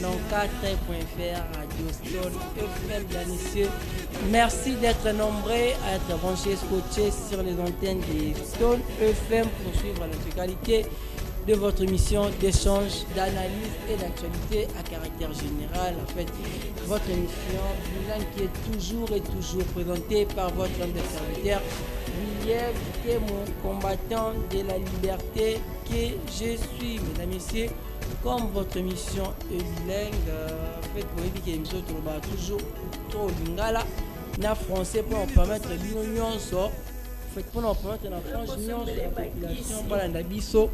94.fr Radio Stone FM, bien messieurs. Merci d'être nombreux à être branchés, scotchés sur les antennes des Stone FM pour suivre l'intégralité de votre émission d'échange, d'analyse et d'actualité à caractère général. En fait, votre émission bilingue qui est toujours présentée par votre homme de serviteur, William, qui est mon combattant de la liberté que je suis. Mesdames et messieurs, comme votre émission est bilingue, en fait, vous voyez que l'émission est toujours trop lingala, na français pour nous permettre de l'union, en fait, pour nous permettre de la France, l'union de la population, voilà, nabiso.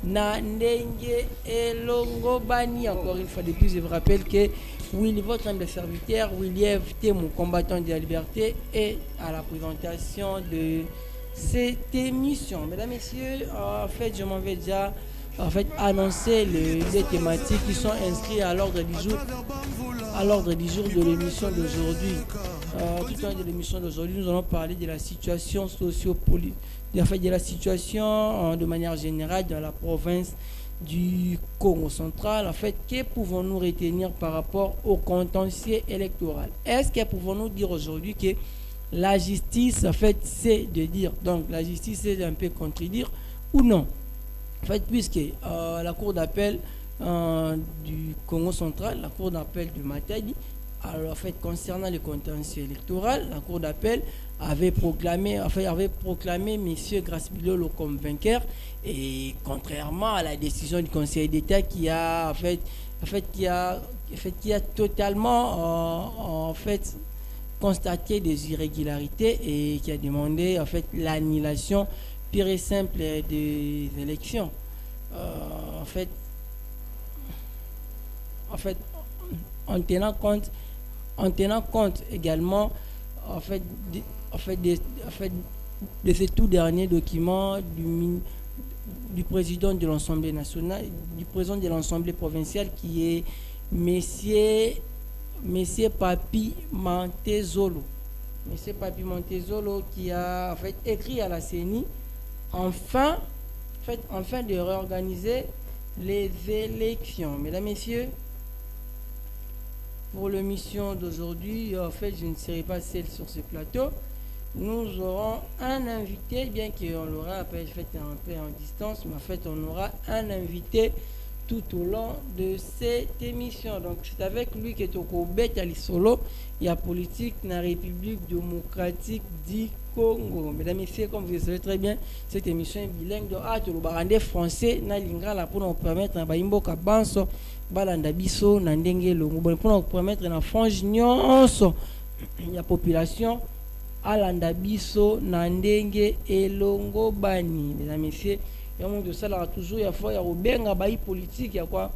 Na ndenge elongo bani. Encore une fois de plus, je vous rappelle que Willy, votre homme de serviteur, William, mon combattant de la liberté, est à la présentation de cette émission. Mesdames, messieurs, en fait, je m'en vais déjà annoncer les thématiques qui sont inscrites à l'ordre du jour de l'émission d'aujourd'hui. Tout au long de l'émission d'aujourd'hui, nous allons parler de la situation sociopolitique, de la situation de manière générale dans la province du Congo central. En fait, que pouvons-nous retenir par rapport au contentieux électoral? Est-ce que pouvons-nous dire aujourd'hui que la justice, en fait, c'est de dire, donc la justice c'est un peu contredire ou non? En fait, puisque la cour d'appel du Congo central, la cour d'appel de Matadi, alors en fait concernant le contentieux électoral, la cour d'appel avait proclamé M. Grace Bilolo comme vainqueur, et contrairement à la décision du Conseil d'État qui a totalement constaté des irrégularités et qui a demandé en fait l'annulation pure et simple des élections. En tenant compte également de ce tout dernier document du président de l'Assemblée nationale, du président de l'Assemblée provinciale, qui est Monsieur Papi Montezolo. Monsieur Papi Montezolo qui a écrit à la CENI enfin de réorganiser les élections. Mesdames, messieurs, pour l'émission d'aujourd'hui, je ne serai pas seul sur ce plateau. Nous aurons un invité, bien qu'on l'aura fait un peu en distance, mais on aura un invité tout au long de cette émission. Donc c'est avec lui que Tokobet Alisolo, il y a politique dans la République démocratique du Congo. Mesdames et messieurs, comme vous le savez très bien, cette émission est bilingue. Donc le barandais français na lingala pour nous permettre na imboka banso balanda biso na ndenge longo pour nous permettre na frange nyonso ya population alanda biso na ndenge elongo bani. Mesdames et messieurs, il y a de ça là toujours, il y a fois il y a obenga bayi politique, il y a quoi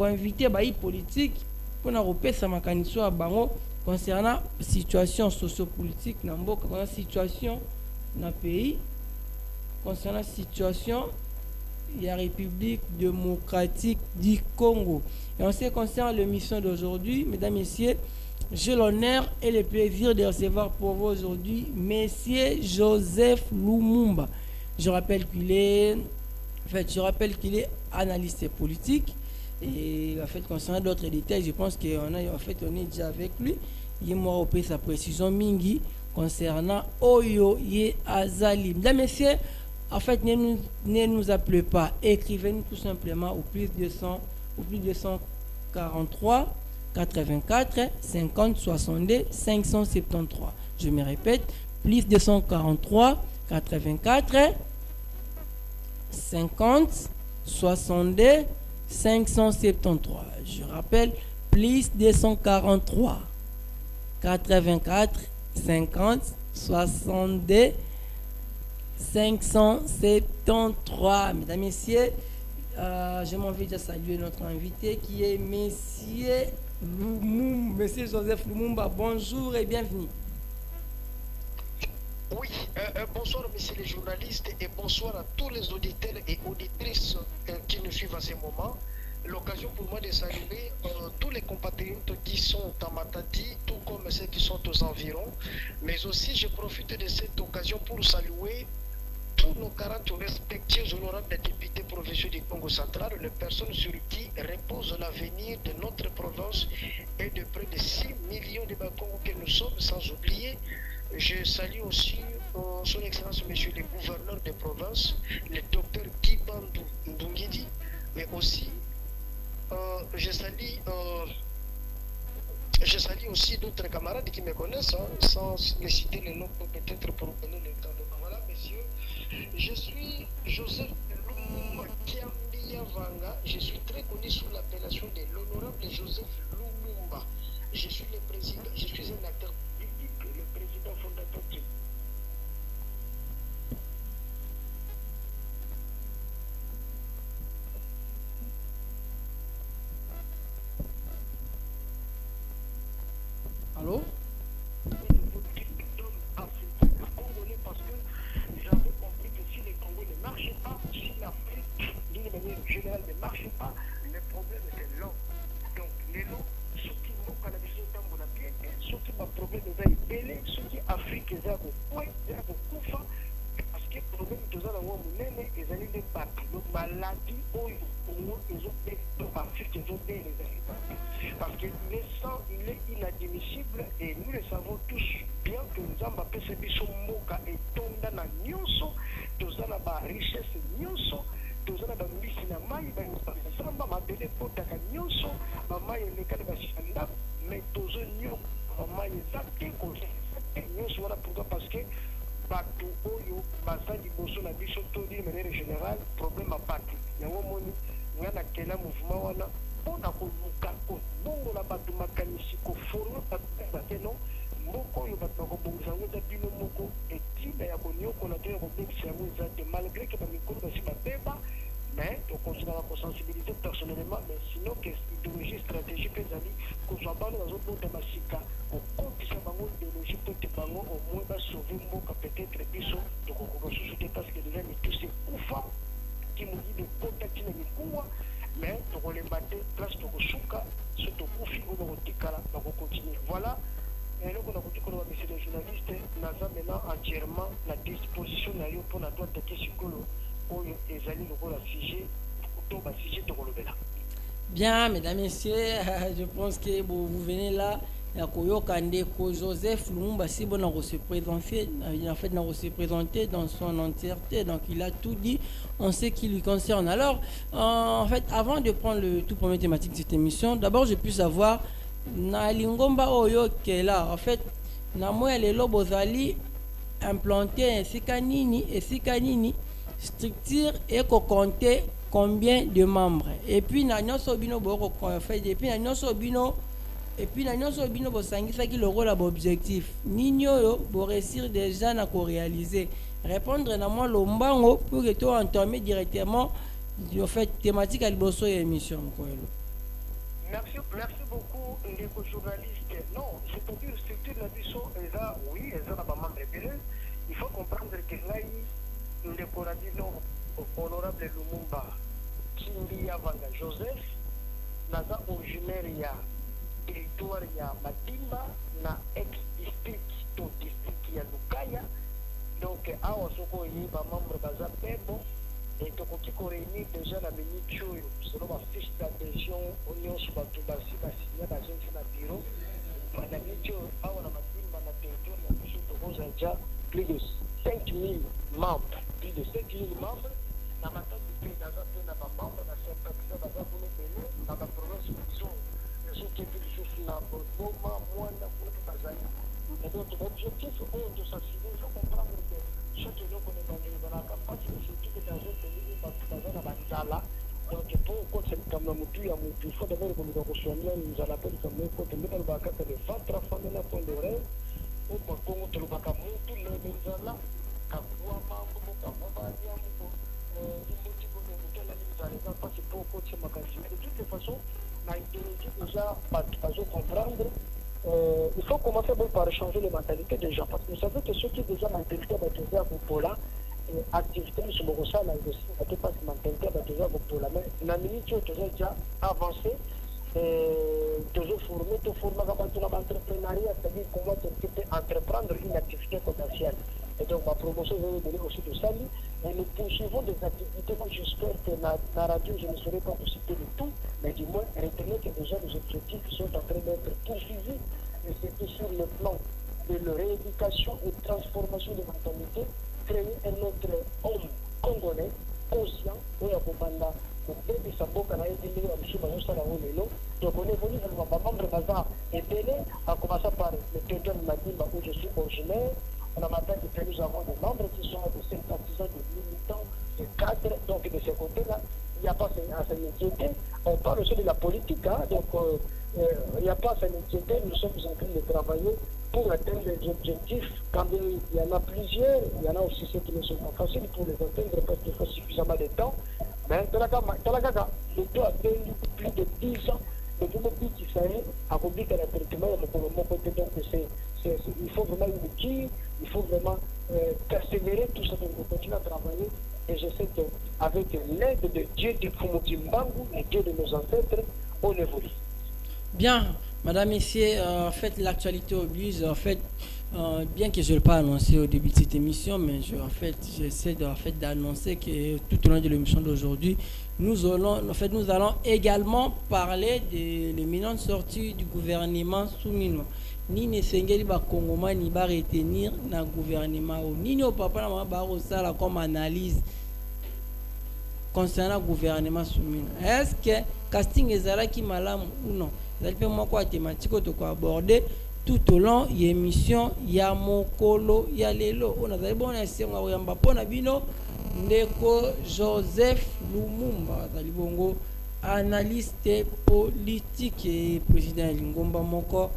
inviter bayi politique pour na repesa makaniso à bango concernant situation sociopolitique na mboka, concernant situation na pays, concernant situation la République démocratique du Congo. Et en ce qui concerne l'émission d'aujourd'hui, mesdames et messieurs, j'ai l'honneur et le plaisir de recevoir pour vous aujourd'hui Monsieur Joseph Lumumba. Je rappelle qu'il est analyste politique, et concernant d'autres détails, je pense qu'on est déjà avec lui. Il m'a offert sa précision mingi concernant Oyo Ye Azali. Mesdames et messieurs, ne nous appelez pas, écrivez-nous tout simplement au plus 243 84 50 62 573. Je me répète, plus 243 84 50 62 573. Je rappelle, plus 243 84 50 62 573. Mesdames, messieurs, je m'en vais déjà saluer notre invité qui est Monsieur Joseph Lumumba. Bonjour et bienvenue. Oui, bonsoir messieurs les journalistes et bonsoir à tous les auditeurs et auditrices qui nous suivent à ce moment. L'occasion pour moi de saluer tous les compatriotes qui sont à Matadi, tout comme ceux qui sont aux environs. Mais aussi, je profite de cette occasion pour saluer tous nos 40 respectifs honorables députés provinciaux du Congo central, les personnes sur qui repose l'avenir de notre province et de près de 6 millions de Congos que nous sommes, sans oublier. Je salue aussi son Excellence Monsieur le gouverneur des provinces, le docteur Kibandou Ndungidi, mais aussi je salue aussi d'autres camarades qui me connaissent, hein, sans les citer les noms peut-être pour donner le temps de... Voilà, messieurs, je suis Joseph Lumumba Kiambia Vanga, je suis très connu sous l'appellation de l'honorable Joseph Lumumba. Je suis le président, je suis un acteur public, le président fondateur du... Allô? Parce que j'avais compris que si les Congos ne marchaient pas, si l'Afrique d'une manière générale ne marchait pas, le problème était long. Donc les longs, ceux qui m'ont canalisé dans mon bien, ceux qui m'ont problème de veille belé, ceux qui Afrique est à beaucoup, parce que le problème de ça, ils allaient les battre. Donc maladie, ils ont fait Afrique, ils ont fait les Africains. Parce que le sang, il est inadmissible et nous le savons tous bien que nous avons appelé ce bichon moka et tombe dans nyonso, tous dans la richesse nyonso, tous dans la mbisi na mai, samba mabele potaka nyonso, mama yeleka les bashanda, mais tous nyonso, mama yezaki koze, nyonso voilà pourquoi parce que bato oyo baza liboso na biso todi de manière générale problème à parti yango moni nga na kela mouvement wana mpona koluka kobongola bato makanisi koforme bato te non moko oyo bato bakobongisa yango eza bino moko etina ya koniokola te ya kobongisa yango eza te malgré ke bamikolo basi babeba mais tokontinaka kosensibiliser personnellement mais sinon ke idéologie stratégie mpe ezali kozwa bano bazobota basika kokotisa bango idéologie mpo te bango au moins basauve mboka peut-être biso tokokoka susu te parce que déjà mituse kufa kimodi bekota tina mikuwa mais tokolemba te place tokosuka so tokufi oyo bakotikala bakokontinue voilà eloko nakoki koloba monsieur le journaliste naza maintenant entièrement na disposition na yo mpona to atake sikolo oyo ezali lokola sujet to basujet tokolobela. Bien, mesdames, messieurs, je pense que vous venez là. Joseph Lumumba si bon se présenter, en fait se présenter dans son entièreté, donc il a tout dit en ce qui lui concerne. Alors en fait avant de prendre le tout premier thématique de cette émission, d'abord je puis savoir na lingomba oyo que là en fait na moya lelo bozali implanté esika nini structure et ko compter combien de membres et puis na nyonso bino boko fait et puis na nyonso bino bosangisaki le rôle à objectif nini oyo bo réussir déjà na ko réaliser répondre na moi lombango pour que tu entamer directement en fait thématique à liboso et émission koelo. Merci beaucoup les journalistes. Non, c'est-à-dire structure la biso eza oui eza na ba membre belé. Il faut comprendre que là le coradino honorable Lumumba Kimbia Vanga Joseph naza originaire ya territoire ya Matimba na ex-district to district ya Lukaya. Donc awa soko yiba membre baza pebo et tokoki ko réunir déjà la minute oyo selon ma fiche d'adhésion nyonso bato basigna bazengi na bureau na minute oyo awa na Matimba na territoire ya biso tokozala déjà plus de 5000 membres, plus de 5000 membres na matatu mpe naza mpe na bamembre na sympathisa baza kuna ebele na baprovince biso soki epi lisusu na boma mwanda kuna mpe bazali et donc objectif oyo tosensibiliser il faut comprendre que soki eloko ezalaka mpasi surtout que dans un pays bato baza na banzala donc po okotisa likambo ya motu ya motu faut d'abord ekolinga kosoigner nzala mpo likambo ekota nde balobaka kaka le ventre afamela mpo l'oreille o bakongo tolobaka motu lebe nzala kakuwa mambo mokamobanya moko imoti bonomotola nzala eza mpasi mpo okotisa makanisi mais de toute façon na idéologie déjà bato bazocomprendre. Il faut commencer par changer les mentalités des gens parce que vous savez que ceux qui déjà mentalité déjà Bopola activité sur le ressort là aussi n'était pas mentalité déjà Bopola mais la minute où déjà avancé toujours formé tout formé comme entrepreneuriat c'est-à-dire comment tu peux entreprendre une activité commerciale Et donc ma promotion va donner aussi de Sali. Et nous poursuivons des activités. Moi j'espère que la radio, je ne saurais pas vous citer le tout, mais du moins retenez que déjà les objectifs sont en train d'être poursuivis. Et c'est tout sur le plan de la rééducation et transformation de mentalité, créer un autre homme congolais, conscient, où il y a donc on évolue vers le membre Baza et Télé, en commençant par le territoire de Madimba où je suis originaire. On a maintenant que nous avons des membres qui sont de sympathisants, de militants, de cadres, donc de ce côté-là, il n'y a pas à s'inquiéter. On parle aussi de la politique, hein, donc il n'y a pas à s'inquiéter, nous sommes en train de travailler pour atteindre les objectifs. Quand il y en a plusieurs, il y en a aussi ceux qui ne sont pas faciles pour les atteindre parce qu'il faut suffisamment de temps. Mais Talagaga, le taux a plus de 10 ans. Le tout le but qui s'arrête à compliquer la traitement de mon côté. Donc il faut vraiment une il faut vraiment persévérer tout ça. Donc on continue à travailler. Et je sais qu'avec l'aide de Dieu de Fumukimbangu, et Dieu de nos ancêtres, on évolue. Bien, madame, messieurs, en fait, l'actualité oblige, en fait, bien que je ne l'ai pas annoncé au début de cette émission, mais j'essaie d'annoncer que tout au long de l'émission d'aujourd'hui, nous allons également parler de l'éminente sortie du gouvernement Soumino. Ni ne sengeli ba Kongoma ni ba retenir na gouvernement ou ni no papa na ba osala comme analyse concernant le gouvernement Soumino. Est-ce que casting ezalaki malamu ou non? Vous allez moi quoi thématique to aborder tout au long de l'émission ya mokolo ya lelo. On a bon esenga oyamba pona bino ndeko Joseph Lumumba Talibongo, analyste politique et président Lingomba Moko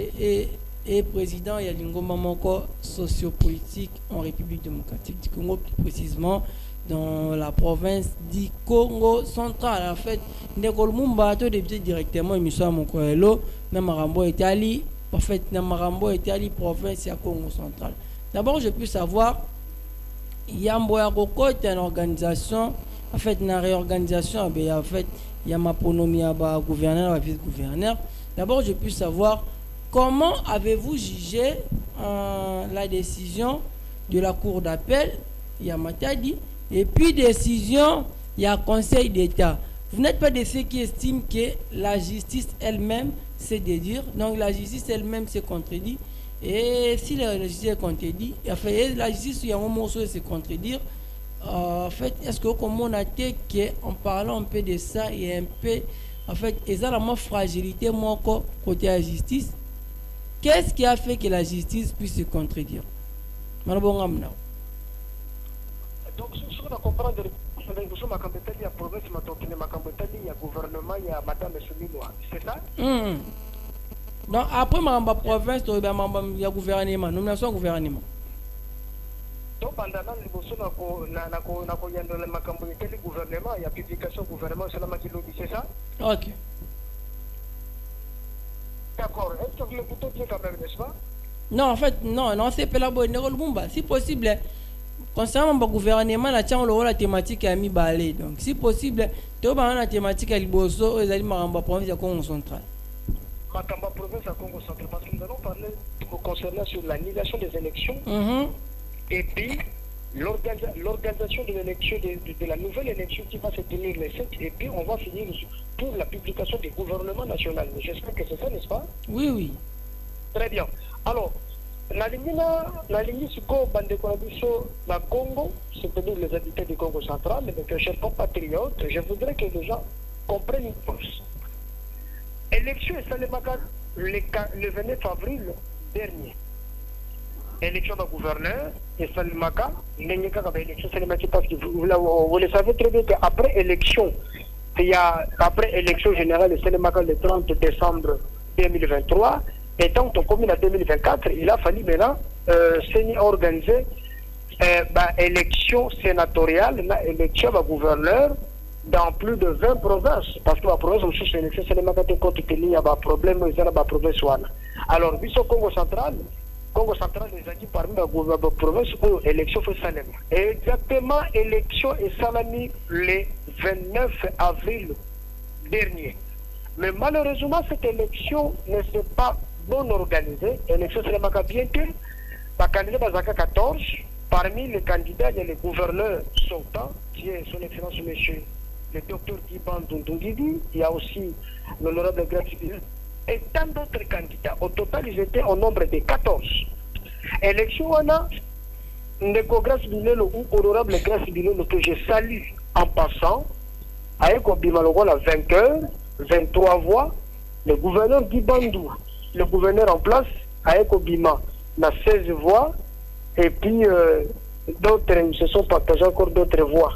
et président Lingomba Moko sociopolitique en République démocratique du Congo, plus précisément dans la province du Congo central. En fait, ndeko Lumumba a débuté directement émission Moko Hello na Marambo Italie, en fait na Marambo Italie province ya Congo central. D'abord, je peux savoir Yambo ya Kokota une organisation, en fait une réorganisation, en fait il y a ma pronomie à gouverneur et vice-gouverneur. D'abord, je peux savoir comment avez-vous jugé la décision de la Cour d'appel, il y a Matadi, et puis décision, il y a Conseil d'État. Vous n'êtes pas de ceux qui estiment que la justice elle-même s'est dédire, donc la justice elle-même s'est contredit. Et si la justice est contredite, la justice, il y a un morceau de se contredire. En fait, est-ce que comme on a dit qu'en parlant un peu de ça, il y a un peu, en fait, il y a la fragilité côté la justice. Qu'est-ce qui a fait que la justice puisse se contredire? Donc, si on a compris, il y a province, il y a gouvernement, il y a madame Soumino, c'est ça? Donc après ma province, il y a gouvernement, nomination gouvernement. Donc pendant le gouvernement, il y a publication gouvernement, c'est ça? Ok. D'accord. Est-ce que vous le pouvez dire quand même, n'est-ce pas? Non, en fait, non, c'est pas la bonne Lumumba. Si possible, concernant le gouvernement, la thématique est mis balai. Donc, si possible, tu as la thématique à Liboso, et la province de Congo central. Makamba province à Congo central, parce que nous allons parler concernant sur l'annulation des élections et puis l'organisation de l'élection, de la nouvelle élection qui va se tenir le 7, et puis on va finir pour la publication du gouvernement national. J'espère que c'est ça, n'est-ce pas? Oui, oui. Très bien. Alors, la ligne sur la Congo, c'est-à-dire les habitants du Congo central, mes chers compatriotes, je voudrais que les gens comprennent une chose. Élection et Salemaka le 29 avril dernier. Élection de gouverneur et Salemaka, élection Salemaka, parce que vous le savez très bien qu'après élection, après élection générale de Salemaka le 30 décembre 2023, étant qu'on commune en 2024, il a fallu maintenant organiser élection sénatoriale, élection de gouverneur dans plus de 20 provinces, parce que la province aussi c'est l'élection seulement quand compte tenu il y a un problème dans la province. Alors, vu au Congo central les a dit parmi la province où l'élection fait salem. Exactement, élection est salami le 29 avril dernier. Mais malheureusement, cette élection ne s'est pas bon organisée. L'élection seulement bien que Les candidats Bazaka 14. Parmi les candidats, il y a le gouverneur sortant, qui est son excellence monsieur, le docteur Giban Dundungidi. Il y a aussi l'honorable Grace Bilelo et tant d'autres candidats. Au total, ils étaient au nombre de 14. Élection, on a Ndeko Grace Bilelo ou honorable Grace Bilelo que je salue en passant, avec Obimalogo la 20h, 23 voix. Le gouverneur Gibandou, le gouverneur en place, avec Obima, la 16 voix. Et puis, d'autres se sont partagés encore d'autres voix.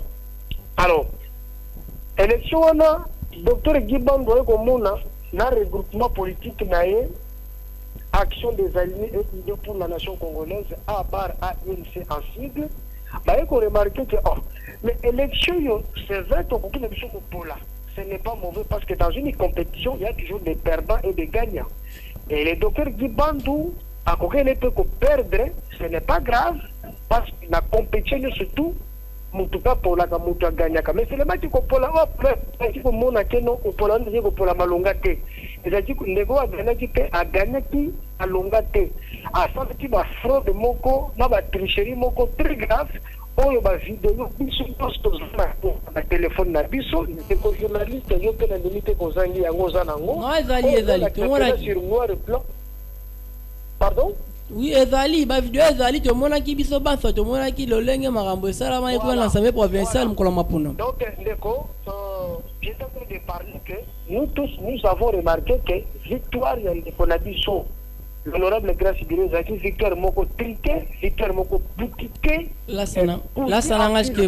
Alors, élection, on a docteur Gibandou avec Omona, dans le regroupement politique, Action des Alliés et Idées pour la nation congolaise, ABAR-ANC en sigle. Il faut remarquer que, mais l'élection, c'est vrai que ce n'est pas mauvais parce que dans une compétition, il y a toujours des perdants et des gagnants. Et le docteur Gibandou, à côté ne peut que perdre, ce n'est pas grave, parce que la compétition surtout, mutuka pour la mutuka gagner. Mais c'est le match pour la c'est pour mon akeno pour la pour la malongate. Et ça dit que nego a gagné qui a longate. À ça qui va fraude moko, na ba tricherie moko très grave. Oyo ba vidéo biso posto na téléphone na biso, les journalistes yo pe na limite ko zangi yango zanango. Non, ezali to mona sur noir et blanc. Pardon? Oui, ezali ba vidéo ezali to mona ki biso banso to mona ki lolenge makambo esala ma ko l'ensemble provincial mkola mapuna. Donc Ndeko, j'étais en train de parler que nous tous nous avons remarqué que victoire Ndeko na biso l'honorable Grace Bilelo Zaki victoire moko triqué, victoire moko boutiqué. La sanangage que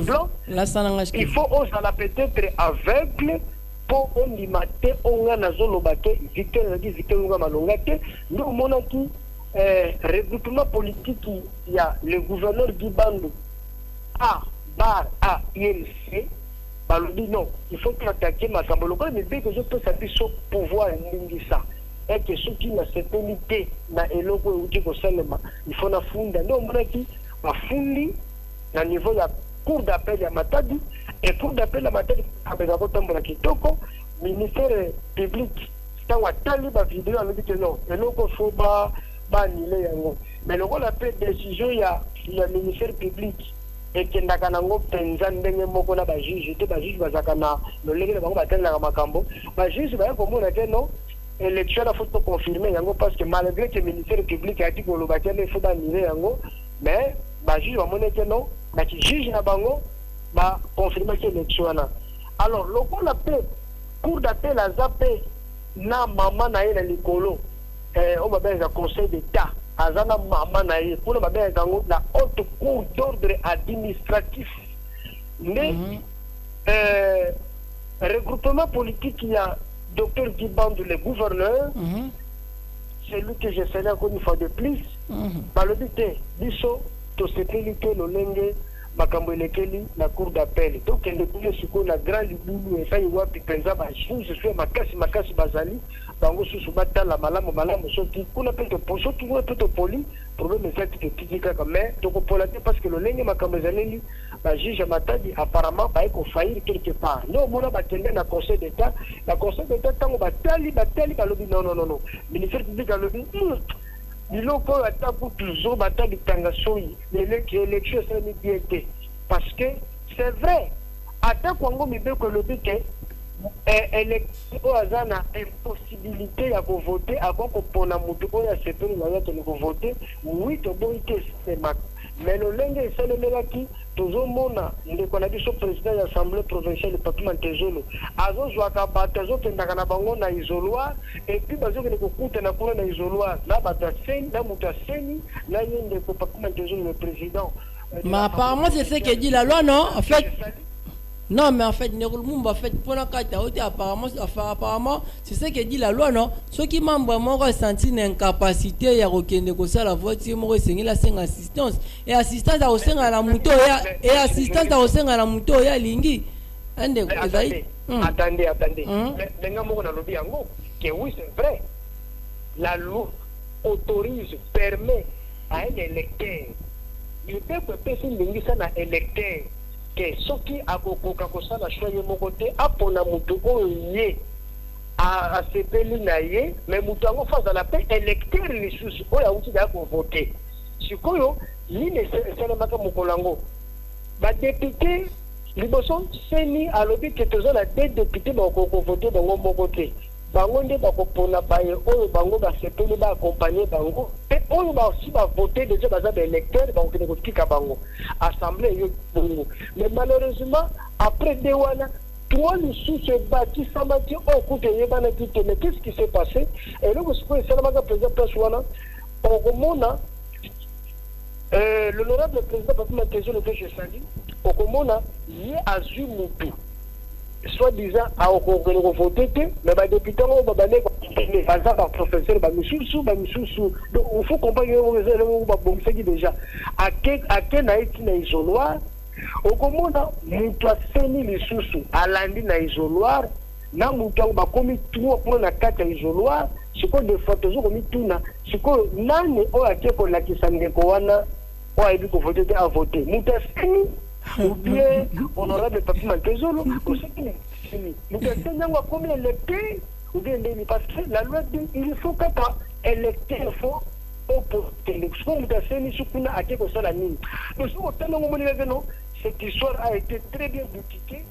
la sanangage il faut osala peut-être aveugle pour on limiter on a nazolo baké victoire Zaki victoire nga malongate nous monaki regroupement politique, il y a le gouverneur Gibandou A-INC, dit non, il faut attaquer ma camboloko, mais dès que je peux s'appuyer sur pouvoir ça. Et que ceux qui n'ont cette unité, na eloko ou dit il faut la funda. Non, on a dit, ma fundi, na niveau de la cour d'appel à Matadi, et cour d'appel à Matadi, avec la Botambola Kitoko, ministère public, c'est un tali ba vidéo, on dit que non, eloko faut pas. Mais le rôle de décision, il y a le ministère public et qui n'a qu'à n'en penser ndenge moko na ba juge, te ba juge bazakana le lenge na bango batela na makambo. Ba juge ba ko mona que non élection la faut confirmer yango parce que malgré que le ministère public a dit que le batela il faut annuler yango, mais ba juge ba mona que non, ba juge na bango ba confirmer que l'élection na. Alors le rôle de cour d'appel à zappé na maman na ina likolo. On va bien un conseil d'État. Azana maman naïe pour le bien la haute cour d'ordre administratif. Mais regroupement politique, il y a docteur Gibandou, le gouverneur. C'est lui que je salue encore une fois de plus. Par le but, biso to sécurité le lenge makambo elekeli la cour d'appel. Donc elle est sur la grande boulou et ça il voit puis penza ba je suis makasi bazali. Bango sous batala malamu soki kuna pe to poso tu peut to poli problème c'est que tu kaka mais to ko polate parce que le lenge makambo zaleli ba juge Matadi apparemment ba ko faillir quelque part. Non mona ba tende na conseil d'état, la conseil d'état tango batali ba lobi non. Ministère public a lobi biloko ata pour toujours batali tanga soyi l'élection c'est bien été parce que c'est vrai ata kwango mibeko lobi ke élection azana impossibilité ya voter avant ko pona mutu oya sepeli na yato ko voter oui to bonite c'est mais le lenge esalelelaki tozomona ndeko na biso président ya assemblée provinciale département Tezolo azozwaka bato azokendaka na bango na isoloir et puis bazokende kokutana kuna na isoloir na bato aseni na moto aseni na ye ndeko département Tezolo le président. Mais apparemment c'est ce que dit la loi, non? En fait non, mais en fait, en fait, pour la carte, apparemment, c'est ce que dit la loi, non? Ceux qui m'ont vraiment ressenti une incapacité, il y a aucun négocier la voiture, moi, c'est la assistance. Et assistance à au sein à la moto, et assistance à au sein à la moto, il y a Lingi. Attendez. Mais oui, c'est vrai. La loi autorise, permet à un électeur, il peut passer Lingi ça à électeur. Que ce qui a beaucoup de choisi mon côté, a pour la moto à sepeli naïe, mais mouton face à la paix électeur les sous pour la outil pour voter. sikoyo nini esalemaka mokolo yango badepute liboso seni alobi ke toza na de depute bakovote bango moko te bango nde bakopona baye oyo bango basepeli baakompagne bango mpe oyo basi bavote deja baza baélecteur bakokende kotika bango assemblée eyo bongo mais malheureusement après de wana trois lisusu ebakisamaki oyo kuta eyebanaki te mais qu'est-ce qui s'est passé eloko sikoyo esalamaka président place wana okomona l'honorable président Papima Tezo le que je salue okomona ye azwi mutu soi-disant à voter, mais les députés ont des professeurs, donc il faut comprendre que déjà à quel isoloir, au commandant, nous avons les sous à l'andi na isoloir, na mutu ba komi tout pour na kata isoloir, c'est quoi des photos comme tout na, c'est quoi nani o akeko la kisandeko wana o aibi ko voter à voter. Mutu ou bien honorable Papima Kezolo, nous avons combien électeurs, ou bien parce que la loi dit il faut qu'un électeur, il faut opposer l'élection, nous avons mis sous à quelque chose la mine. Nous avons cette histoire a été très bien boutiquée,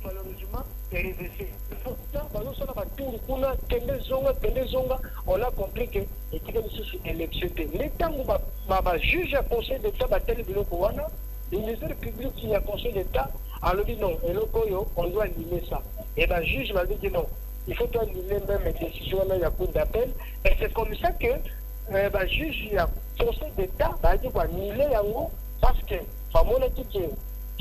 malheureusement, et réversée. On a compris que l'élection était. L'État juge à conseil d'État, le ministère public qui a conseil d'État, alors dit non, et on doit annuler ça. Et bien, le juge m'a dit non, il faut annuler même les décisions dans la cour d'appel. Et c'est comme ça que le juge a conseil d'État va dire annuler parce que,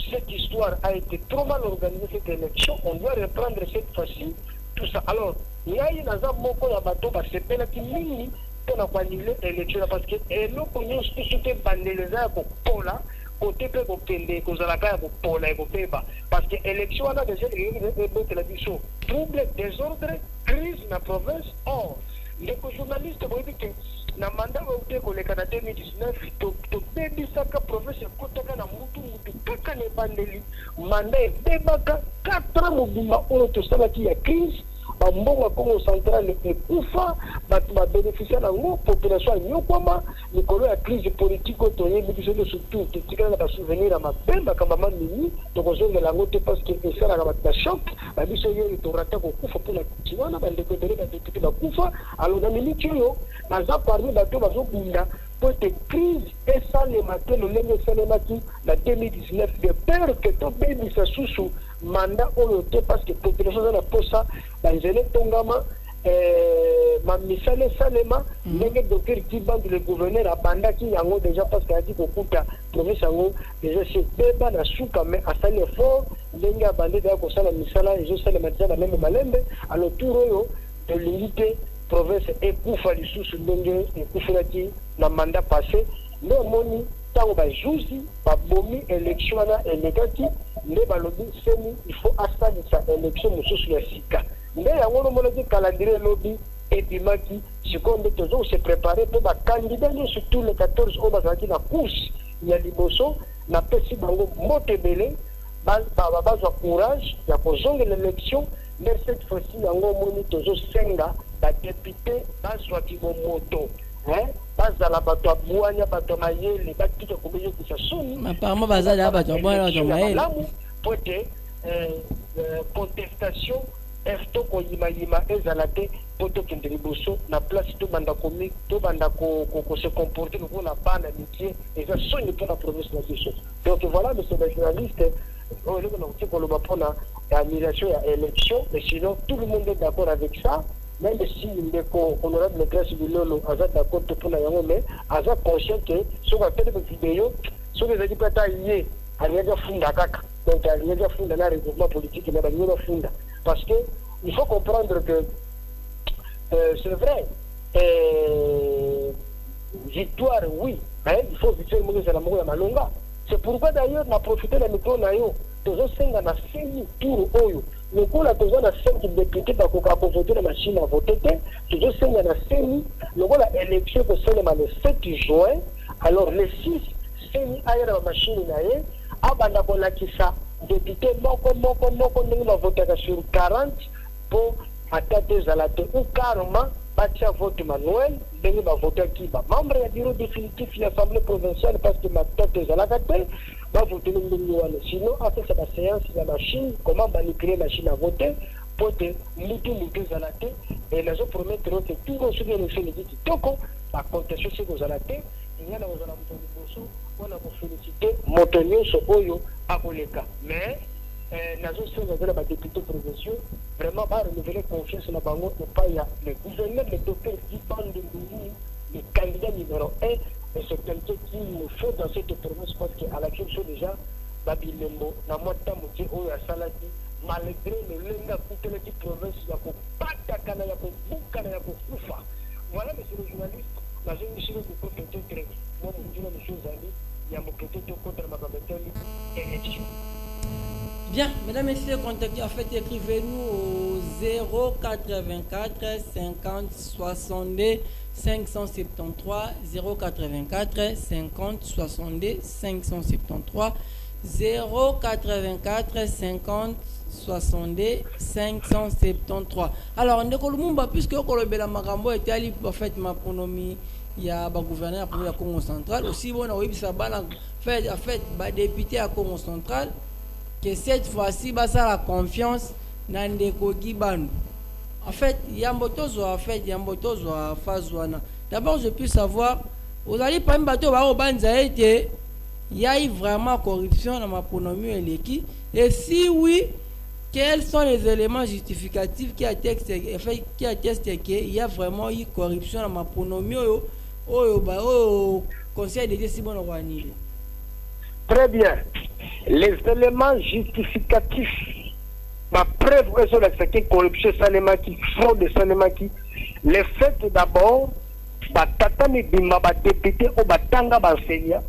cette histoire a été trop mal organisée, cette élection, on doit reprendre cette fois-ci tout ça. Alors, il y a une moko ya bato ba sepela ki mingi pour annuler l'élection parce que nous connaissons tout ce qui est bandelisé pour là. Côté peu de Kozalaka pour la parce que l'élection a déjà la vision trouble, désordre, crise dans la province. Or, les journalistes ont dit que dans le mandat de l'État 2019, le pays de la province est côté na mutu kaka ne bandeli mandat est débaka 4 ans mobima on to sala qui a crise bambongo Congo central ekufa bato babénéficia nango population nyokoma likolo ya crise politique otoyebi biso surtout tikala na basouvenir ya mapemba kambama mini tokozongela yango te parce que esalaka bato na choc babiso oyo torata kokufa mpona kuti wana bandeko ebele badepute bakufa alors na miniti oyo baza parmi bato bazobunda po ete crise esalema te lolenge esalemaki na 2019 de peur que tobebisa susu mandat oyo te parce que population za na posa banzele tongama mamisale salema ndenge docteur Kibandi le gouverneur abandaki yango déjà parce que a dit kokuta province yango déjà c'est beba na suka mais asali effort ndenge abandi da kosala misala ezosalema déjà na meme malembe alors tour oyo tolingi te province ekufa lisusu ndenge ekufulaki na mandat passé nde omoni ntango bajuzi babomi élection wana elekaki nde balobi seni il faut asalisa élection mosusu ya sika nde yango nomonaki calendrier lobi ebimaki sikoyo nde tozo se préparer mpe bakandidat nyonso tous les 14 oyo bazalaki na course ya liboso napesi bango moto ebele bazwa courage ya kozongela élection nde cette fois-ci yango omoni tozosenga badepute bazwaki bomoto bazala bato abwanya bato mayele batika kobeyekisa soni apparemment bazala bato abwanya bato mayele po ete contestation toko yima ezala te po tokende liboso na place tobanda se comporter lokola bana mikie eza soni mpo na province na biso donc voilà monsieur le journaliste oleko na kotia koloba mpona annulation ya élection mais sinon tout le monde est d'accord avec ça même si ndeko honorable Grace Bilolo aza d'accord te mpona yango mais aza conscient ke soki atele bavideo soki ezali mpe ata ye aliaki afunda kaka donc aliaki afunda na regroupement politique na balingi bafunda parce que il faut comprendre que c'est vrai victoire oui mais il faut victoire moko ezala moko ya malonga c'est pourquoi d'ailleurs na profiter na micro na yo tozosenga na seni tour oyo lokola toza na 5 députés bakoka kovote na machine à voter te tozosenga na seni lokola élection kosalema le 7 juin alors le 6 seni aya na machine na ye abanda kolakisa député moko ndenge bavotaka sur 40 po ata te ezala te ou carrément batia vote manuel ndenge bavotaki bamembre ya bureau définitif ya assemblée provinciale parce que matete ezalaka te bavoteli ndenge wana sinon apesa baséance ya machine comment manipuler machine à voter po te mutu ezala te e nazopromettre te turo soki élection eleki kitoko bacontestation soki ozala te nga na kozala moto liboso mpona kofélicite moto nyonso oyo akoleka mais nazosenga na badéputé provinciaux vraiment renouveler confiance na bango epai ya le gouverneur le docteur Dibande Ndungu le candidat numéro 1 et c'est quelqu'un qui me faut dans cette province parce qu'à la question déjà babilembo na mwata motie oyo asalaki malgré lolenge akutelaki province ya kopatakana ya kobukana ya kokufa. Voilà monsieur le journaliste nazongisili koko peut-être moi mundina monsieur Zali ya mokete contre makabeteli élection. Bien, mesdames et messieurs, contactez, en fait, écrivez-nous au 084 50 62 573 084 50 62 573 084 50 62 573. Alors, Ndeko Lumumba, puisque Kolobela Makambo était allé en fait ma pronomie, il y a un gouverneur pour la Congo centrale, aussi bon, on a eu fait député à Congo centrale. Que cette fois-ci, ça la confiance dans Ndeko Gibandu. En fait, il y a un botozo à fait, il y a un botozo à Fazouana. D'abord, je puis savoir, vous allez pas me battre au Banzaïté, il y a eu vraiment corruption dans ma pronomie et l'équipe. Et si oui, quels sont les éléments justificatifs qui attestent qu'il y a vraiment eu corruption dans ma pronomie au conseil de si bon Rwanda? Très bien. Les éléments justificatifs, ma preuve que sur la corruption Sanemaki, fraude de Sanemaki, le fait d'abord, batata mi bimba ba député au batanga ba senya,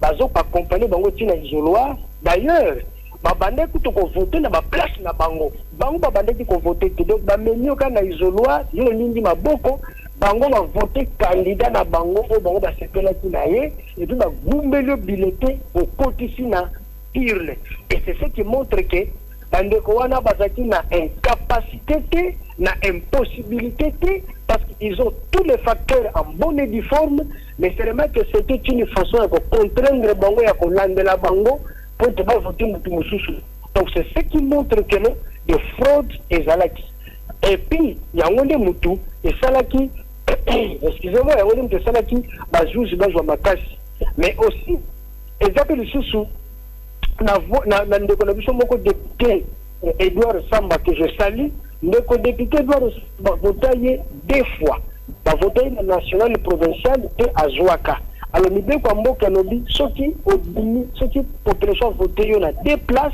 bazo pa accompagner bango tina isoloir. D'ailleurs, ba bande ko to voter na ba place na bango. Bango ba bande ko voter donc ba menio ka na isoloir, yo nindi maboko. Bango va voter candidat na bango au bango ba sepela kinaye et puis ba gumbelo bulletin au côté na urne. Et c'est ce qui montre que bandeko wana bazaki na incapacité na impossibilité parce qu'ils ont tous les facteurs en bonne et due forme, mais seulement que c'était une façon de contraindre bango ya kolandela bango pour te voter mutu mususu. Donc c'est ce qui montre que non de fraude et zalaki. Et puis yango nde mutu et salaki excusez-moi yango nde mutu salaki ba juge bazwa makasi, mais aussi ezaki lisusu na ndeko na biso moko député Edouard Samba que je salue, ndeko député Edouard Samba votaye deux fois, ba votaye na national provincial et à Zouaka. Alors nous devons quoi mboka nobi soki obini soki population voté yo na deux places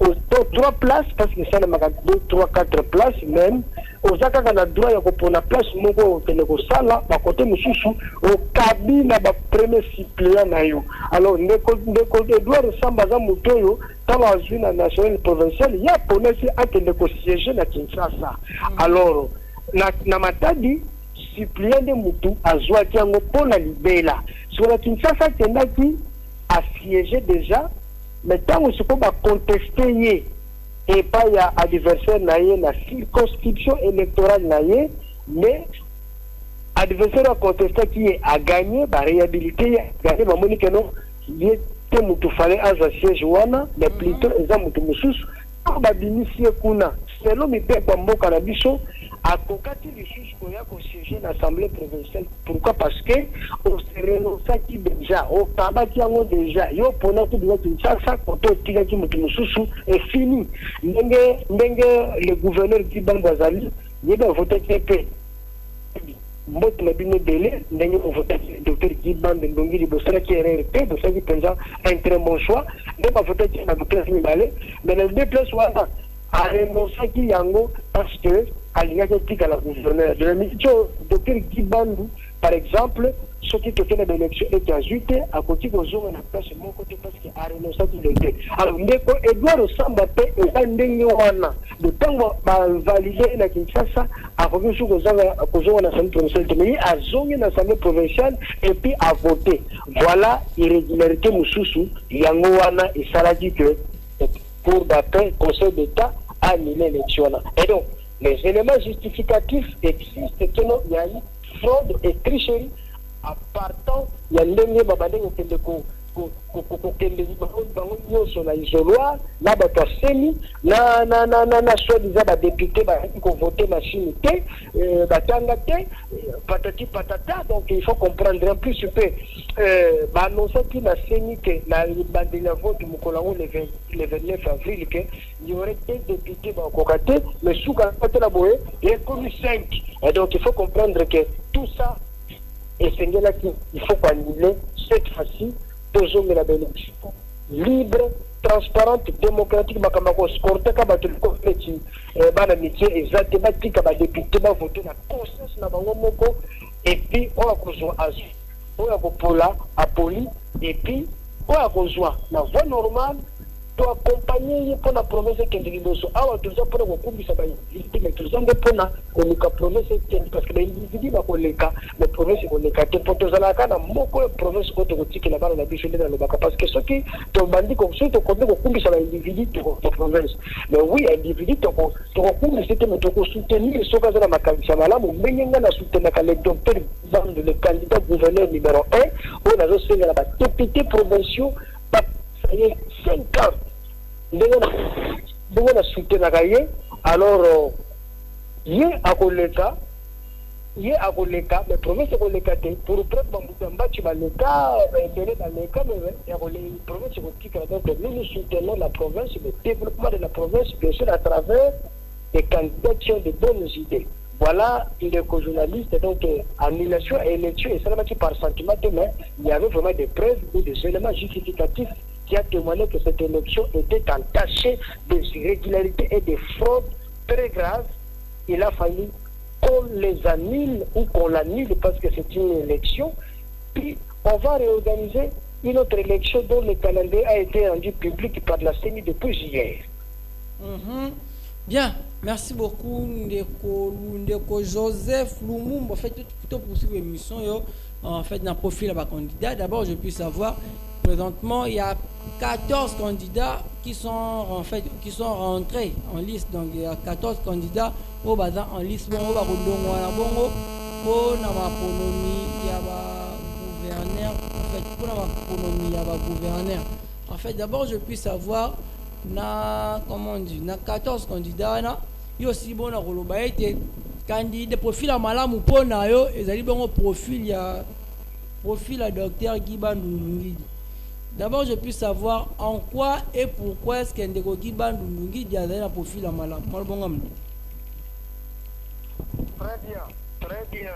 aux trois places parce que ça na maka 2 3 4 places même ozaka kana droit ya kopona place moko tene ko sala ba côté mususu au kabina ba premier suppléant na yo. Alors ndeko Edouard Samba za mutoyo tala azwi na national provincial ya ponesi akende ko siéger na Kinshasa. Alors na Matadi suppléant de mutu azwaki yango pona libela sur la Kinshasa tendaki a siégé déjà, mais tant que ce qu'on va contester et pas y a adversaire naïe la circonscription électorale naïe, mais adversaire a contesté qui a gagné, va réhabiliter, gagné, va monique non, il était moutou fallait à siège wana, mais plutôt ils ont moutou moussous, on va bénéficier kuna, selon mes pères comme bon canabiso, à Kokati du Sus Koya qu'on siégeait l'Assemblée provinciale. Pourquoi? Parce que on se renonce qui déjà, au tabac qui a déjà, yo pendant tout le temps, ça, quand on tire qui moutou est fini. Le gouverneur qui ban Bazali, il va voter quelqu'un. Mbot na bino délai, ndenge on voter docteur Giban de Ndongi de Bossara qui est RRP, Bossara qui pense un très bon choix. Ne pas voter qui na place Mibale, mais le déplace voilà à renoncer qui yango parce que Aliga qui à la gouverneur de l'émission docteur Gibandu par exemple ce qui était dans l'élection est ajouté à côté de zone na place mon côté parce que a renoncé qui le alors ndeko Edouard Samba pe et ndenge wana de temps ba valider na Kinshasa a revu sur kozonga na assemblée provinciale mais a zongi na assemblée provinciale et puis a voté voilà irrégularité mususu yango wana et ça l'a dit que pour d'après conseil d'état a annulé l'élection et donc Les éléments justificatifs existent que non, il y a eu fraude et tricherie à partant, il y a l'ennemi babadé au Kendeko. Nyonso na isoloir na bato asemi na soi-disant badéputé bayaki kovote machine te batanga te patati patata. Donc il faut comprendre en plus pe baannonsaki na seni ke na bandeli ya vote mokolo yango le 29 avril ke il y aurait des députés bakoka te mais suka patela boye ekomi 5. Et donc il faut comprendre que tout ça esengelaki il faut annuler cette fois-ci la bénédiction libre, transparente, démocratique, makamako scorté kabato kopeti bana métier exactement tika ba député ba voter na conscience na bango moko et puis on a besoin azu on a pola apoli et puis on a besoin na voie normale to accompagner pour la promesse que ndiliboso awa tuza pour ko kumbisa ba individu mais tuza ngepona ko nika promesse que parce que ba individu ba koleka mais promesse ko leka te poto zala kana moko promesse ko to tiki na bana na biso na lobaka parce que soki to bandi ko so to ko kumbisa ba individu to promesse mais oui individu to kumbisa te mais to ko soutenir soka zala makanisa malamu mbenyenga na soutenir ka le docteur dans le candidat gouverneur numéro 1 on a reçu la député provinciaux ça y est 5 ans ndenge na soutenaka ye alors ye akoleka mais province ekoleka te pour preuve bambuta mbaci baleka baintérêt baleka mais province ekotikala. Donc nous soutenons la province, le développement de la province bien sûr à travers des candidats qui ont de bonnes idées. Voilà une éco-journaliste, donc annulation et élection et seulement par sentiment, mais il y avait vraiment des preuves ou des éléments justificatifs qui a témoigné que cette élection était entachée d'irrégularités et de fraudes très graves. Il a fallu qu'on les annule ou qu'on l'annule parce que c'est une élection. Puis on va réorganiser une autre élection dont le calendrier a été rendu public par la CENI depuis hier. Bien, merci beaucoup Ndeko Joseph Lumumba. En fait, tout pour cette émission, en fait, dans le profil de candidat. D'abord, je puis savoir, présentement, il y a 14 candidats qui sont rentrés en liste. Donc, il y a 14 candidats en liste. Bon, on gouverneur. En fait, d'abord, je puis savoir, comment on dit, 14 candidats, il y a aussi bon candidat profil à malamu pona yo, ezali bon profil à docteur Guiban Ndungi. D'abord, je puis savoir en quoi et pourquoi est-ce qu'un Guiban Ndungi a un profil à malamu. Très bien, très bien.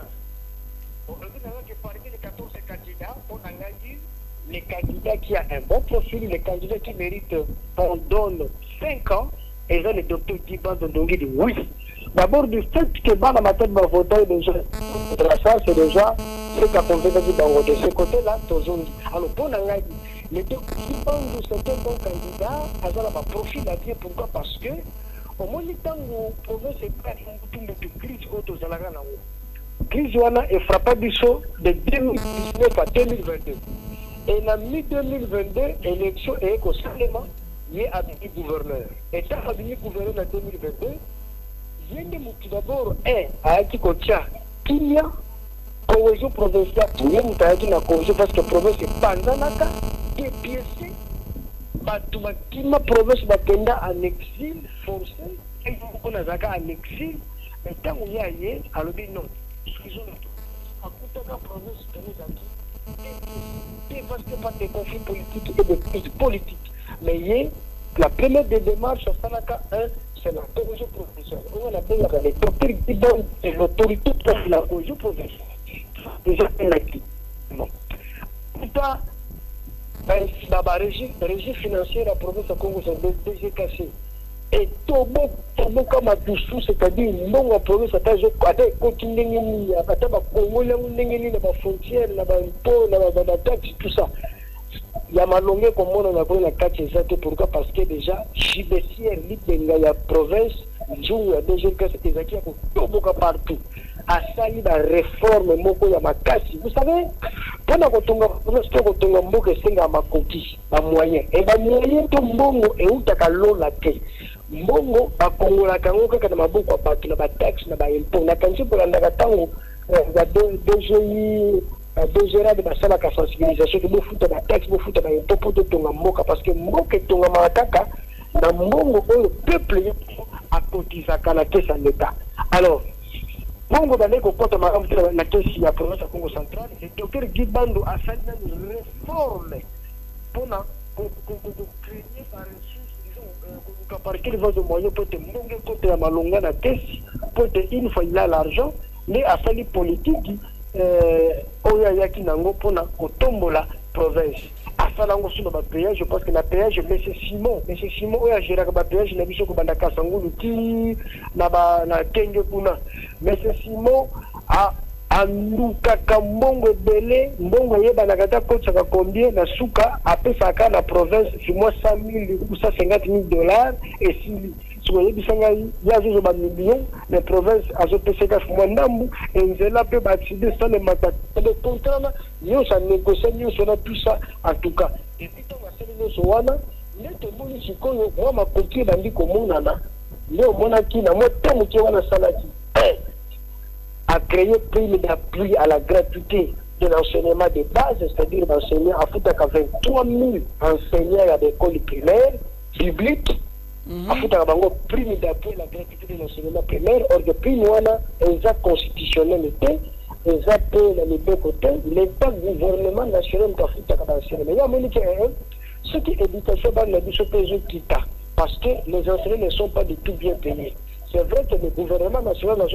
Aujourd'hui, nous avons parlé de 14 candidats. On a dit les candidats qui ont un bon profil, les candidats qui méritent qu'on donne 5 ans, et là, le docteur Guiban Ndungi dit oui. D'abord, du fait que dans la matière de voter, déjà, ça, c'est déjà ce qu'a convenu de ce côté-là, alors, pour les deux de certains bons candidats, ils ont un profil à dire. Pourquoi? Parce que, au moins, le temps où on veut se faire une crise aux Alarana, crise est frappée du saut de 2019 à 2022. Et en mi-2022, l'élection est constamment liée à des gouverneurs. Et ça a devenu gouverneur en 2022. D'abord, à Kikotia, qu'il y a cohésion provinciale, il y a une cohésion parce que la province est Panzanaka, qui est piécée, qui ma province est en exil forcé, et on a en exil, mais tant qu'il y a eu, alors non, excusez-nous, à côté de la province, c'est parce que pas des conflits politiques et des crises politiques, mais il y a la première des démarches à Sanaka 1, c'est la cohésion provinciale. On appelle les docteurs qui donnent l'autorité pour la cohésion provinciale. Déjà, un acquis. Bon. Pourtant, la régie financière de la province de Congo, c'est DGKC. Et Tobo comme à Doussou, c'est-à-dire non la province, à continuer à Congo, la frontière, la taxe, tout ça. Il y a malongé comme on a pris la carte exacte pourquoi parce que déjà JBCR l'Ibenga la province joue à déjà que c'est exact tout beaucoup partout à salir la réforme moko ya makasi vous savez pendant que on mboka senga makoki ba moyen et ba moyen to mbongo et utaka lola ke mbongo bakongola kango kaka na maboko bato na bataxe na baimpôt na kanji kolandaka ntango DGI DGRA de basalaka sensibilisation bofuta bataxe bofuta baimpôt mpo totonga mboka parce que mboka etongamaka kaka na mbongo oyo peuple akotizaka na kesa l'État. Alors mbongo bandeko kokota makambo te na kesi ya province ya Congo central et docteur Guy Bandu asali na réforme mpona créer par par quel va de moyen pour te monter côté à malonga na kesi pour te une fois il a l'argent mais à sali politique oya yaki nango pona kotombola province asala ngo sur ba péage je pense que la péage monsieur Simon oya gérera ba péage na biso ko banda kasangulu ti na ba na kenge kuna monsieur Simon a anduka kambongo belé mbongo yeba na kata kotsaka combien na suka apesaka na province si moi 100,000 ou 150,000 dollars et si soye bisanga ya zo ba millions les provinces azopeseka fumwa ndambu enzela pe ba accident sans le matata le contrat yo ça négocier yo ça tout ça en tout cas et puis on va se le soana neto mboni sikoyo wa makoki bandi komonana leo mona kina mo temu ke wana salaki a créé prime d'appui à la gratuité de l'enseignement de base, c'est-à-dire d'enseigner à Foutaka 23 000 enseignants à l'école primaire publique. À Foutaka prime d'appui à la gratuité de l'enseignement primaire, or que prime wana est constitutionnalité, est appelé les deux côtés, l'État gouvernement national de Foutaka d'enseignement. Il y a même ce qui est éducation dans la bichopégie quitta, parce que les enseignants ne sont pas du tout bien payés. C'est vrai que le gouvernement national n'a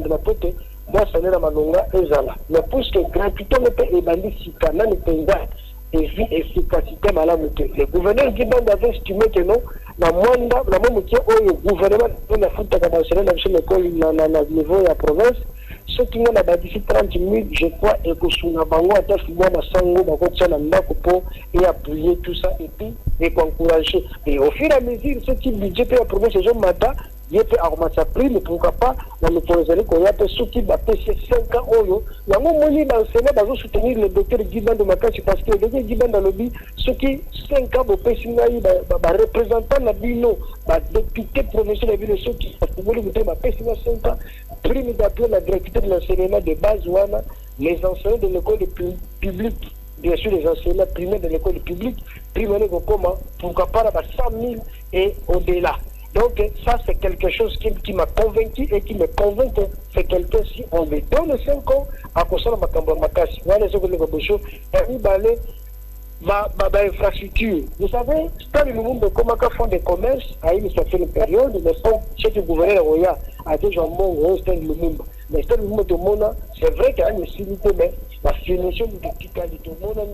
pas pote, moi ça n'est pas malonga ezala. Mais puisque gratuité ne peut ébandir si canal ne peut pas efficacité malade. Le gouverneur qui avait estimé que non, la moindre, la même qui au gouvernement n'a fait ta nationale dans l'école na niveau de la province. Ce qui m'a dit 30 000, je crois, et que sous la bango à tel fois ma sango, ma côte ça n'a pour et appuyer tout ça et puis et encourager. Et au fur et à mesure, ce qui budget peut approuver ces gens matin. Il peut augmenter sa prime, pourquoi pas, dans le projet qu'on a fait, ceux qui va payer 5 ans, il y a un moment dans le Sénat, va soutenir le docteur Guiban de Makassi, parce que le docteur Guiban dans le but, ceux qui 5 ans, vont payer, représentant la bino, député provincial de la ville, ceux qui va payer 5 ans, prime d'appui à la gratuité de l'enseignement de base, les enseignants de l'école publique, bien sûr les enseignants primaires de l'école publique, primaire comment, pourquoi pas, 100 000 et au-delà. Donc ça c'est quelque chose qui m'a convaincu et qui me convainc que c'est quelqu'un si on lui donne 5 ans à cause de ma casse. Voilà ce que nous avons besoin. Ma infrastructure. Vous savez, dans le monde de Komaka Fonds de commerce, à une certaine période, le fonds, chez le gouverneur Roya, a déjà un mot, c'est le monde. Mais c'est le monde de Mona, c'est vrai qu'il y a une facilité, mais la finition de l'épicalité de Mona,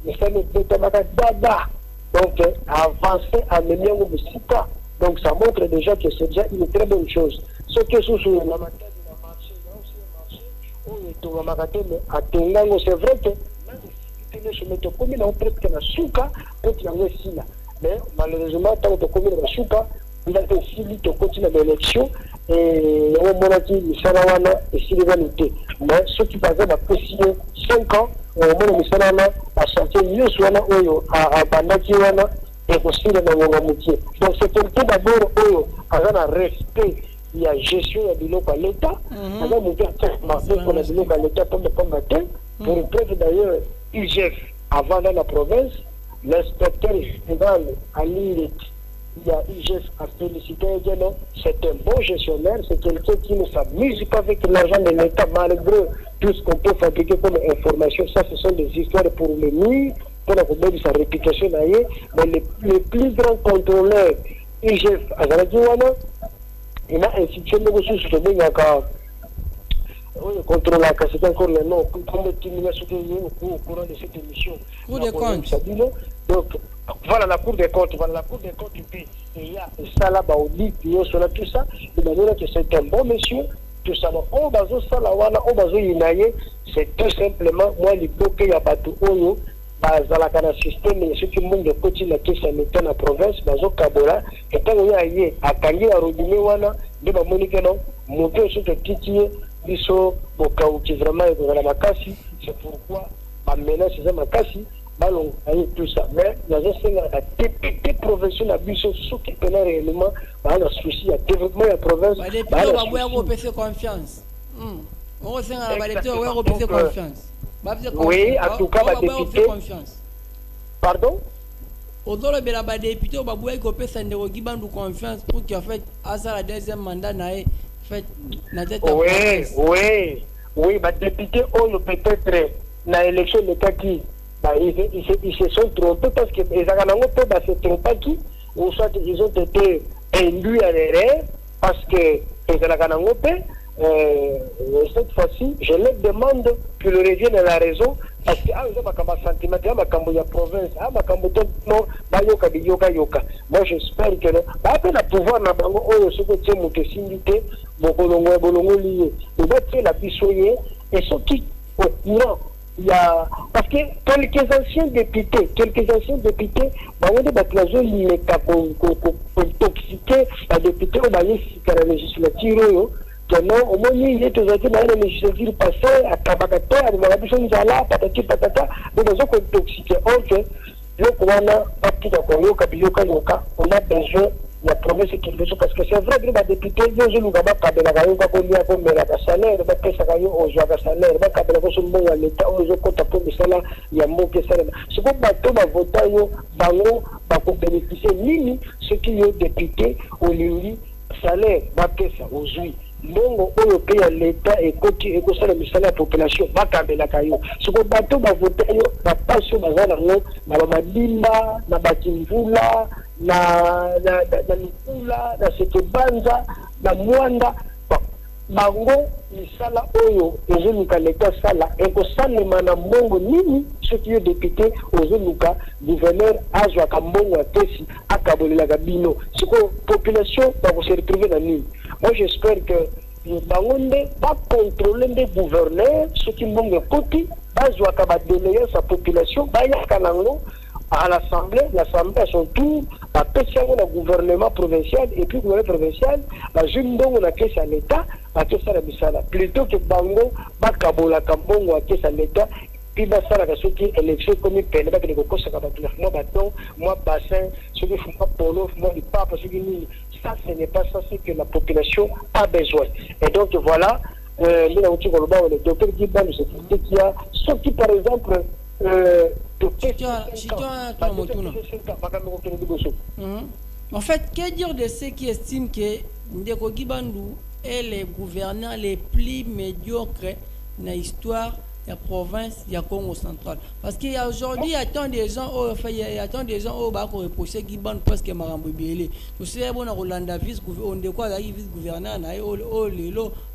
mais ça ne peut pas dada. Donc, avancer à mener au Sika. Donc ça montre déjà que c'est déjà une très bonne chose. Ce que sous la matière de la marché, c'est vrai que mais malheureusement, tant que il a décidé de continuer l'élection et on a dit et si les mais ceux qui passaient à préciser 5 ans, on a sorti mieux soit à Bandakiwana. Et aussi dans métier. Donc c'est quelqu'un d'abord qui a un respect, il y a gestion de l'eau à l'État, il y a l'eau à l'État pour le combattre. Pour une preuve d'ailleurs, IGF, avant dans la province, l'inspecteur général à l'île, il y a IGF à féliciter, c'est un bon gestionnaire, c'est quelqu'un qui ne s'amuse pas avec l'argent de l'État malgré tout ce qu'on peut fabriquer comme information. Ça, ce sont des histoires pour les nuits. Pour la sa réputation, mais les plus grands contrôleurs, IGF, il a institué une ressource sur le contrôle, c'est encore le nom, comme il a soutenu au courant de cette émission. Cour des comptes. Donc, voilà la Cour des comptes, il y a ça là-bas, tout ça, de manière que c'est un bon monsieur. Tout ça, c'est tout simplement, moi, les bloqués, il y a pas tout. Bazalaka na système et ceux qui monde de côté la question dans la province bazo kabola et quand il y a yé akangi a robiné wana de ba monique non monter sur le titier biso bokau qui vraiment est dans la makasi c'est pourquoi ba menace za makasi ballon et tout ça. Mais dans un sens, la député provincial a vu ce qui peut réellement un souci à développement de la province. Les députés ont fait confiance. On sait que les députés ont fait confiance. Oui, en tout cas, les députés. Pardon? Aujourd'hui, les députés ont fait confiance pour qu'en fait, à ça, la deuxième mandat n'a fait la tête à oui, les députés ont peut-être dans l'élection de Kaki. Ils se sont trompés parce que les Aganango peuvent se tromper qui, ou soit ils ont été élus à l'erreur parce que les Aganango cette fois-ci, je leur demande qu'ils reviennent à la raison parce que un sentiment, il province, moi j'espère que le pouvoir n'a pas ce que tu as la pissoyer et ceux qui au courant. Il y a parce que quelques anciens députés intoxiqués la député au baillé à la législature non au moins il est toujours dans la législature passée à Kabagato à la mission Nzala patati patata mais ils sont intoxiqués ok le Kouana parti de Kabiyoka on a besoin la promesse qui veut parce que c'est vrai que les députés ils ont gaba kabela gayo ka kolia ko mera ka salaire ba pesa gayo o jwa ka salaire ba kabela ko sumbo wa leta o zo kota po misala ya mboke salaire ce ko ba to ba vota yo bango ba ko bénéficier nini ce qui est député au lindi salaire ba pesa o zui mbongo oyo pe ya leta ekoti ekosala misala ya population ba kabela kayo ce ko ba to ba vota yo ba passion bazana ngo ba madimba na bakimvula na mikula na sekebanza na mwanda bango misala oyo ezonuka leta sala ekosalema na mbongo nini soki yo député ozonuka gouverneur azwaka mbongo atesi akabolelaka bino siko population bakose retrouve na nini. Moi j'espère que bango nde bacontrôle nde gouverneur soki mbongo ekoti bazwaka badoléance ya population bayaka nango à l'Assemblée à son tour, la pétition au gouvernement provincial et puis le gouvernement provincial, la jeune dong a caisse à l'État, à caisse à la Bissala. Plutôt que Bango, Bakabola, Kambongo à caisse à l'État, puis Bassala, ce qui est élection comme il peine, avec les cocos, moi bâton, moi bassin, ceux qui font pas polo, moi du pape, ceux qui ça, ce n'est pas ça, c'est que la population a besoin. Et donc voilà, le docteur Guiban, c'est qu'il y a ceux qui, par exemple, en fait, que dire de ceux qui estiment que Ndeko Gibandou est le gouverneur les plus médiocres dans l'histoire de la province de Congo central? Parce qu'il y a aujourd'hui, il y a tant de gens qui ont reproché Gibandou parce que Marambo Biélé. Vous savez, on a Rolanda vice-gouverneur,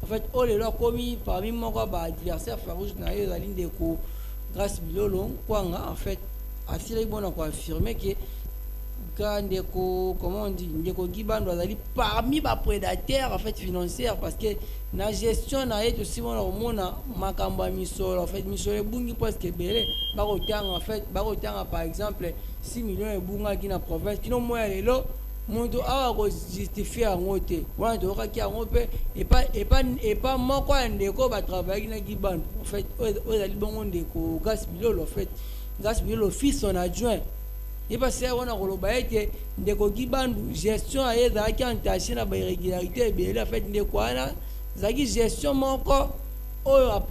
en fait, commis parmi mon adversaire farouche dans la ligne de cours. Grâce Bilolo, en fait, assez bon à affirmer que comment on dit, Ndeko Gibandou doit aller parmi les prédateurs en fait financiers parce que la gestion n'a été aussi bon au monde makamba misolo en fait misolo bungi parce que belé en fait par exemple 6 millions de bunga qui na province qui non moins lelo monde a justifier en côté moi de qui a ngopé et pas moi quoi Ndeko va travailler na Gibandou en fait on a bon Ndeko Gas Bilolo en fait Gas Bilolo fils son adjoint et parce que on a relobé que Ndeko Gibandou gestion a été entaché na irrégularité et en fait Ndeko ana zaki gestion moko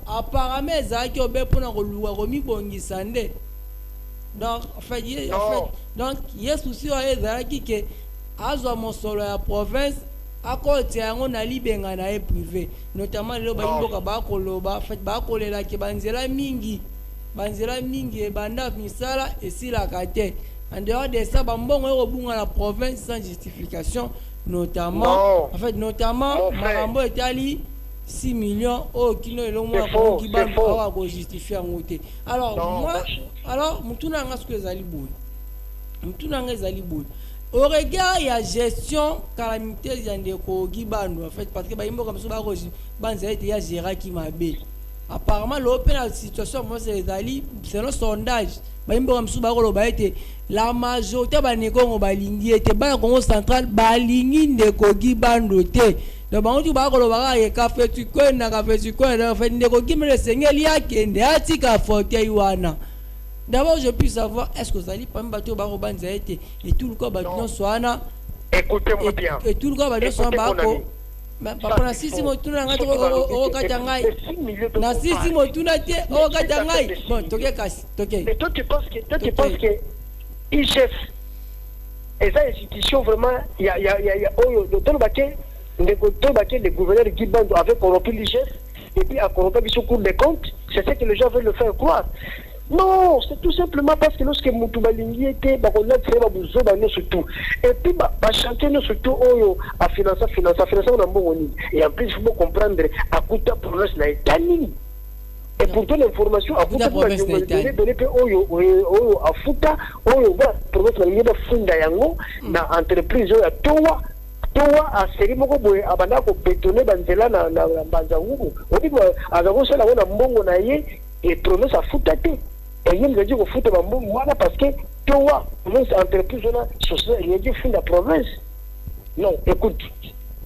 apparemment zaki obé pour na roluwa romi bongisande donc en fait donc il souci a été que azwa mosolo ya province akoti yango na libenga na privé notamment le bayimboka bakoloba en fait bakolela ke banzela mingi banda misala esilaka te en dehors de ça bambongo ekobunga la province sans justification notamment en fait marambo etali 6 millions au kilo et l'homme qui va justifier en côté alors mutuna nga ce que ezali boy au regard il y a gestion calamité ya Ndeko Gibandou en fait parce que baimbo comme ça banza été ya gérer qui mabe apparemment l'open la situation moi c'est ezali selon sondage baimbo comme ça ba été la majorité ba Ndeko balingi était ba Congo central balingi Ndeko Gibandou te donc bango tu ba ko ba ka café tu ko na café tu ko en fait Ndeko Gibandou sengeli akende atika fauteuil wana D'abord, je puis savoir, est-ce que vous allez prendre un bateau et tout le corps bateau soit Écoutez-moi bien. Et tout le corps bateau soit mais par contre, si tu na ngato o katangai na si motuna te o katangai bon toke kasi toke. Mais toi tu penses que IGF et ça institution vraiment il y a le baquet des gouverneurs qui bandent avec corrompu l'IGF et puis à corrompu sur cours des comptes, c'est ce que les gens veulent le faire croire. Non, c'est tout simplement parce que lorsque Moutubalingi était, on a fait surtout. Et puis, chanter surtout, à financer, on a bon. Et en plus, il faut comprendre, à Kouta province, la Etani. Et pourtant, l'information, à Kouta province, à Fouta, province, la Funda Yango, dans l'entreprise, à Towa. Towa a série moko boye abanda ko bétonner banzela na banzangu. On dit azango sala wana mbongo na ye et province à Fouta te. Et il me dit qu'il faut que parce que toi, l'entreprise, il dit que la province. Non, écoute,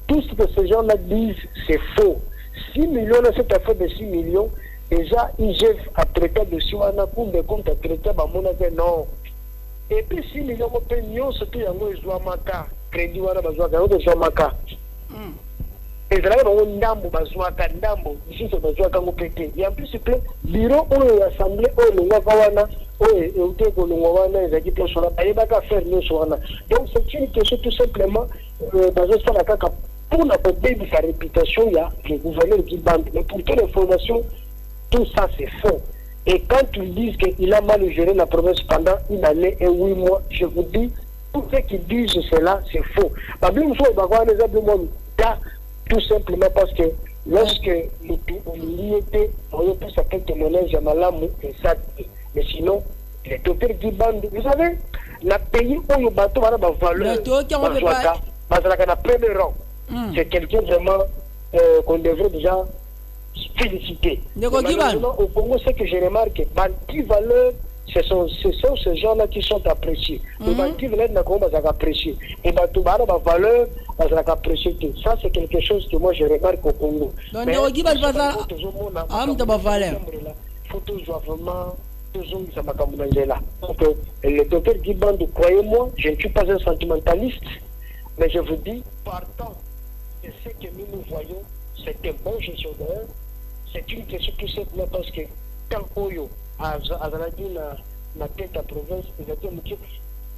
tout ce que ces gens-là disent, c'est faux. 6 millions, cette affaire de 6 millions, déjà, IGF a traité dessus, on a cours de compte à traiter, non. Et puis 6 millions, on peut n'y surtout, il y a un maka, crédit, on a besoin d'un maka. Et là, on a un ndambo, ici c'est besoin d'un pété. Et en plus, il plaît, bureau, on est assemblé, on est wakawana, on est wakawana, ils ont dit que sur la baie, faire donc c'est une question tout simplement, dans un sens, pour la côté de sa réputation, il y a les gouverneurs qui bandent. Mais pour toute l'information, tout ça c'est faux. Et quand ils disent qu'il a mal géré la province pendant une année et 8 mois, je vous dis, tout ce qu'ils disent cela, c'est faux. Tout simplement parce que lorsque on était, on a plus à quel témoignage à Malamou et ça. Mais sinon, les docteurs qui bandent, vous savez, le pays où le bateau a la valeur, la premier rang, c'est quelqu'un vraiment qu'on devrait déjà féliciter. Malheureusement, au Congo, ce que je remarque, qui valeur, ce sont ces gens-là qui sont appréciés. Les qui veulent être appréciés. Et tout la valeur, apprécié. Ça, c'est quelque chose que moi je remarque au Congo. Donc, il faut toujours vraiment. Donc, le docteur Guiband, croyez-moi, je ne suis pas un sentimentaliste, mais je vous dis, partant de ce que nous voyons, c'est un bon gestionnaire. C'est une question tout simplement parce que quand Oyo a dit la tête à province, il a dit,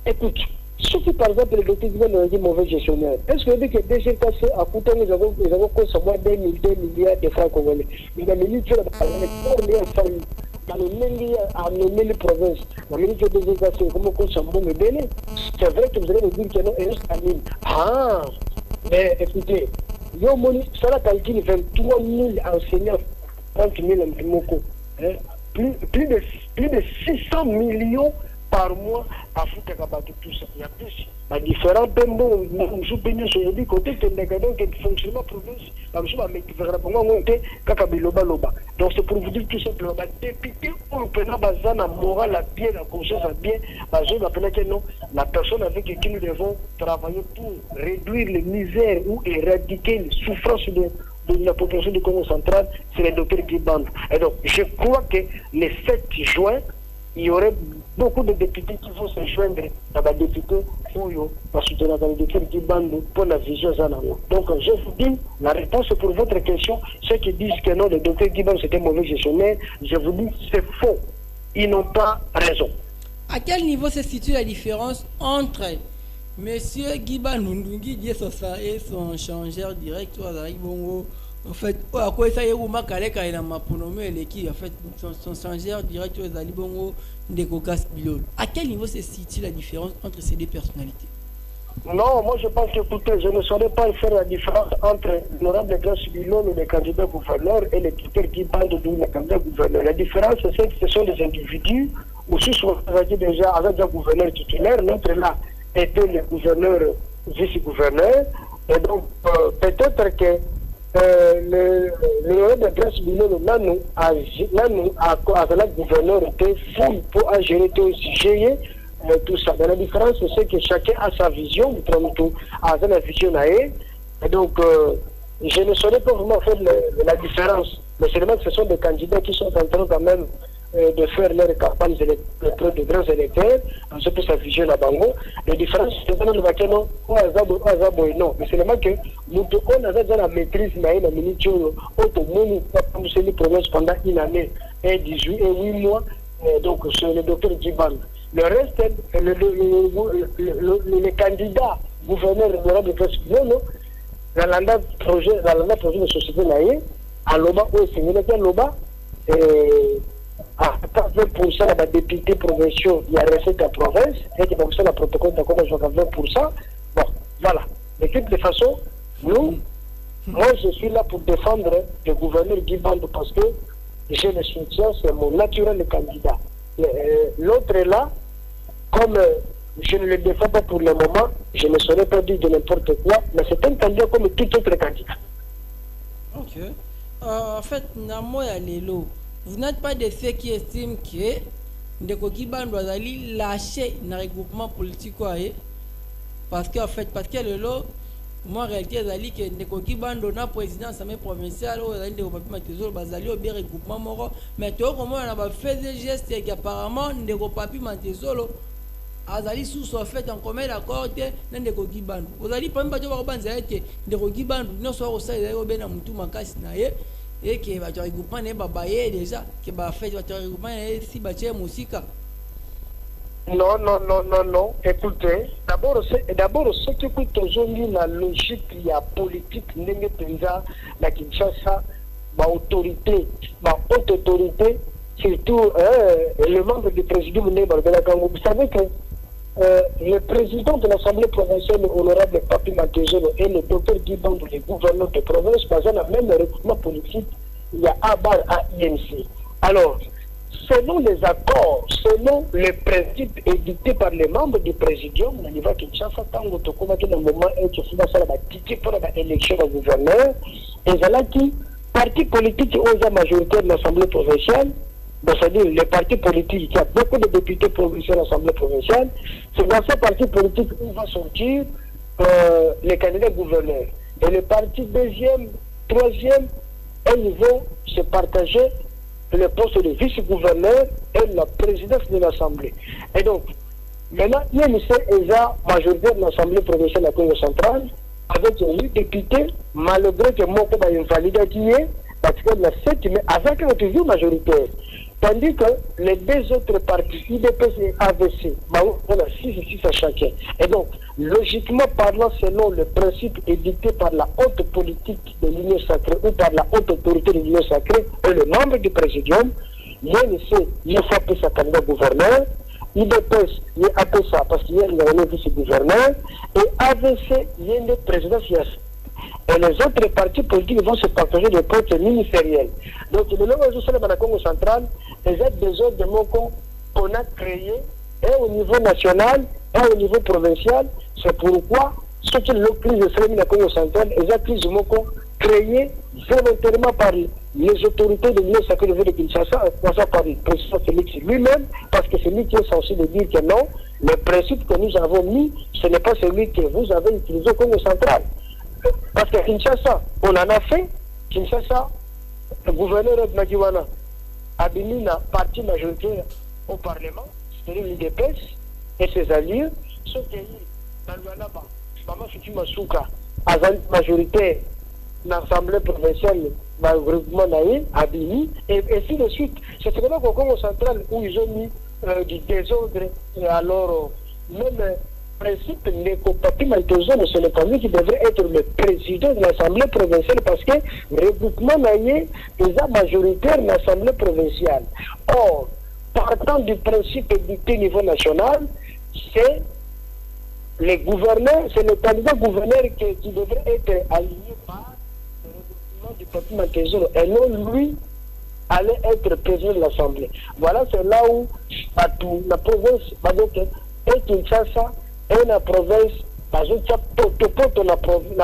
écoute, sauf par exemple, le docteur Guiband a dit mauvais gestionnaire. Est-ce que vous dites que déjà passé à Kouta, nous avons consommé 2 milliards de francs congolais? Il a mis sur la famille. À nommer les provinces, la ministre des États-Unis, comme on s'en est donné. C'est vrai que vous allez me dire que non, et Staline. Ah, mais écoutez, ça a calculé 23 000 enseignants, 30 000 en plus de 600 millions par mois à foutre tout ça. Il y a plus. Différents pembons, nous sommes sur le côté de le fonctionnement province, donc c'est pour vous dire tout simplement, député, on peut la morale à bien, la conscience à bien, la personne avec qui nous devons travailler pour réduire les misères ou éradiquer les souffrances de la population du Congo central, c'est le docteur Guiband. Et donc, je crois que le 7 juin, il y aurait beaucoup de députés qui vont se joindre à la députée pour soutenir le docteur Guiband pour la vision. Donc, je vous dis, la réponse pour votre question, ceux qui disent que non, le docteur Guiband c'était un mauvais gestionnaire, je vous dis, c'est faux. Ils n'ont pas raison. À quel niveau se situe la différence entre M. Guiband Ndungi et son changeur direct en fait, à quoi ça y est, en fait, son changeur direct aux Alibongo de Kokas Bilol. À quel niveau se situe la différence entre ces deux personnalités? Non, moi je pense que, écoutez, je ne saurais pas faire la différence entre l'honorable Grace Bilol, le candidat gouverneur, et le docteur Guiband Ndungi, le candidat gouverneur. La différence, c'est que ce sont des individus, aussi souvent déjà avec un gouverneur titulaire, l'autre là était le gouverneur, vice-gouverneur, et donc peut-être que le de Grace Bilolo, là nous, avec la gouverneur était fou pour gérer tout tout ça. Mais la différence, c'est que chacun a sa vision, a sa vision. Et donc, je ne saurais pas vraiment faire la différence. Mais seulement que ce sont des candidats qui sont en train quand même de faire leurs campagnes auprès de grands électeurs, on se peut s'afficher la bango. La différence, c'est que nous avons non. Mais c'est seulement que nous avons la maîtrise de la minute, nous avons province pendant une année, et 18 et 8 mois, donc c'est le docteur Djiban. Le reste, les candidats gouverneurs de presque non, la projet de société naïe, à l'OBA, où c'est l'OBA, à 80% des députés provinciaux, il y a recette à province, et qui donc ça, le protocole d'accord, je vois 20%. Bon, voilà. De toute façon, moi je suis là pour défendre le gouverneur Guy Bandou parce que je le soutiens, c'est mon naturel candidat. L'autre est là, comme je ne le défends pas pour le moment, je ne saurais pas dire de n'importe quoi, mais c'est un candidat comme tout autre candidat. Ok. En fait, Namo Yalelo, vous n'êtes pas de ceux qui estiment que Ndeko Guiban doit aller lâcher un regroupement politique parce qu'en fait, parce que le lot, moi en réalité, c'est que Ndeko Guiban doit la présidence provinciale ou d'aller au papier Matezolo, bazali au bien regroupement moro, mais tout comment on a fait des gestes et qu'apparemment Ndeko papier Matezolo azali sous en fait en commun d'accord de Ndeko Guiban. Vous allez pas me battre au banza que Ndeko Guiban non soit au sein de bien mutu makasi na ye et que va regroupement ne babaye déjà que va faire va regroupement si bache musika. Non. Écoutez, d'abord, ce qui coûte aujourd'hui la logique, il y a politique, n'est pas la Kinshasa, ma autorité, ma haute autorité, surtout le membre du président de la Congo. Vous savez que le président de l'Assemblée provinciale, l'honorable Papi Matezolo, et le docteur Guy Bandou, le gouverneur de province, basé la même recrutement politique, il y a ABAR à INC. Alors, selon les accords, selon les principes édictés par les membres du présidium, on y va Kinshasa, tant que dans le moment où tu fais ça, pour l'élection du gouverneur, et là qui, parti politique aux majoritaires de l'Assemblée provinciale, c'est-à-dire les partis politiques, il y a beaucoup de députés provinciaux à l'Assemblée provinciale, c'est dans ces partis politiques où va sortir les candidats gouverneurs. Et les partis deuxième, troisième, ils vont se partager le poste de vice-gouverneur et la présidence de l'Assemblée. Et donc, maintenant, il y a une majorité de l'Assemblée provinciale de la Congo centrale, avec 8 députés, malgré que mon coup va invalider qui est, parce que la 7, mais avec un toujours majoritaire. Tandis que les deux autres partis, IDPS et AVC, on a 6 à chacun. Et donc, logiquement parlant, selon le principe édicté par la haute politique de l'Union sacrée ou par la haute autorité de l'Union sacrée et le membre du présidium, l'INC, il faut appeler sa candidat gouverneur, IDPS, il a appelé ça parce qu'il y a un vice-gouverneur, et AVC, il y a une présidence. Et les autres partis politiques vont se partager des postes ministériels. Donc, le nom sur le Congo central, les aides des autres qu'on a créés, et au niveau national, et au niveau provincial. C'est pourquoi, ce qui est le crise de la Congo central, les aides crises créées volontairement par les autorités de l'Union sacrée de Kinshasa, en passant par le président Félix lui-même, parce que c'est lui qui est censé de dire que non, le principe que nous avons mis, ce n'est pas celui que vous avez utilisé au Congo central. Parce que Kinshasa, on en a fait. Kinshasa, le gouverneur de Nagiwana a mis la partie majoritaire au Parlement, c'est-à-dire l'IDPS et ses alliés, ceux qui dans le Luanaba, Maman Fitima Souka, a majoritaire dans l'Assemblée provinciale, dans le groupement Naï, a mis, et ainsi de suite. C'est seulement qu'au Congo central où ils ont mis du désordre, et alors, même. Principe Ndeko Matezolo, ce n'est pas lui qui devrait être le président de l'Assemblée provinciale parce que le regroupement naïe est majoritaire de l'Assemblée provinciale. Or, partant du principe édicté au niveau national, c'est les gouverneurs, c'est le candidat gouverneur qui devrait être aligné par le regroupement du Papi Matezolo et non lui aller être président de l'Assemblée. Voilà, c'est là où la province va dire que Kinshasa et la province, la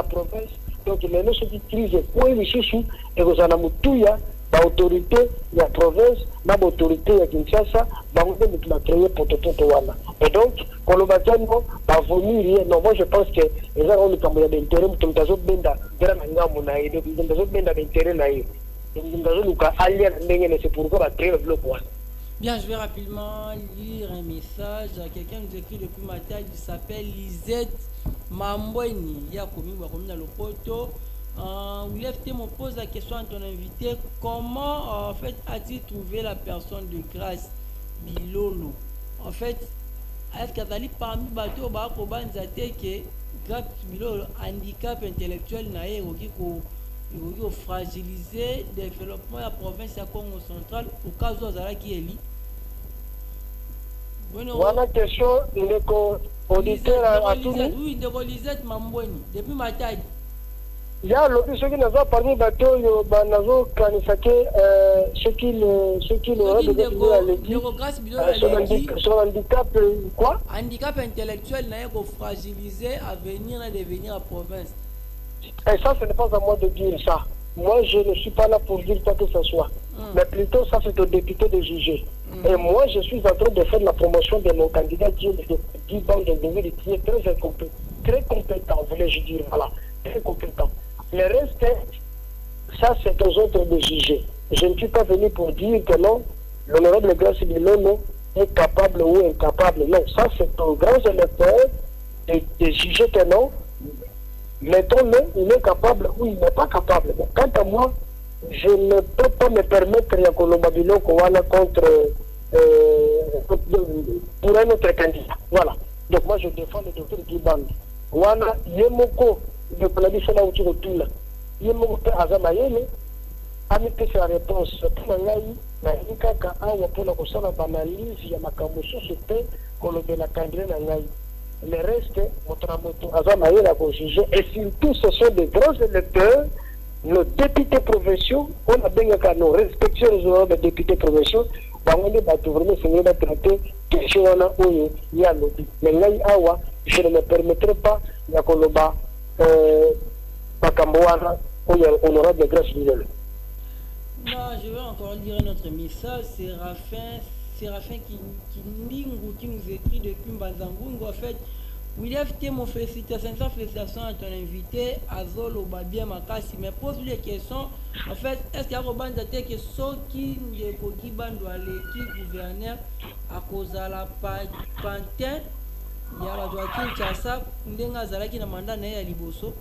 province, donc les gens qui utilisent pour les chouchous, et vous en avez tout, l'autorité, la province, l'autorité de Kinshasa, vous avez créé pour tout. Et donc, quand on va dire non, venir, non, moi je pense que les gens ont d'intérêt, tout le monde c'est pourquoi on va créer le bloc. Bien, je vais rapidement lire un message. Quelqu'un nous écrit depuis matin, il s'appelle Lisette Mambweni. Il y a commis dans le poteau. William T me pose la question à ton invité. Comment en fait as-tu trouvé la personne de grâce Bilolo? En fait, est-ce qu'il y a parmi les bateaux que grâce Bilolo handicap intellectuel n'a pas fragiliser le développement de la province de Congo central au cas où Zala qui est lié? Voilà question, il est auditeur à tout. Oui, de Lisette Mambweni, depuis ma taille. Il y a l'autre qui n'a pas parmi bateau, Banazo, Kanisake, ce qu'il aurait de son handicap, quoi? Handicap intellectuel n'a pas fragiliser à venir et devenir à province. Et ça, ce n'est pas à moi de dire ça. Moi, je ne suis pas là pour dire quoi que ce soit. Mais plutôt, ça, c'est au député de juger. Et moi, je suis en train de faire la promotion de mon candidat qui est Guy Bandouin, qui est très compétent, voulais-je dire. Voilà, très compétent. Le reste, ça, c'est aux autres de juger. Je ne suis pas venu pour dire que non, l'honorable Grace Bilolo est capable ou incapable. Non, ça, c'est aux grands électeurs de juger que non. Mettons-le, il est capable ou il n'est pas capable. Bon, quant à moi, je ne peux pas me permettre de Kolomabilo contre pour un autre candidat. Voilà. Donc moi, je défends le docteur Guiband. Wana, Yemoko, de Planissala Outila. Yemoko Azamayele, amite sa réponse. Pour la Nikaka, pour la analyse, il y a ma camoufle, c'était Kolobela Kandre Nangaï. Le reste, et surtout, ce sont des grands électeurs, nos députés provinciaux, on a bien qu'à nous respecter les honorables des députés provinciaux, on est vraiment seigneur de traiter, question on a où il y a l'autre. Mais là, je ne me permettrai pas, il y a Koloba, Bakamboana, où il y a honorable de grâce du Lolo. Non, je vais encore lire notre message, Séraphin qui nous écrit depuis Mbazangungu. En fait, William T, mon félicitations à ton invité, Azolo Babia Makasi. Mais pose-lui les questions. En fait, est-ce qu'il y a un que ceux qui ne peuvent pas l'équipe gouverneur à cause de la pantin, il y a la Joaquin Chassa, Ndenga Zalaki na mandat na Liboso.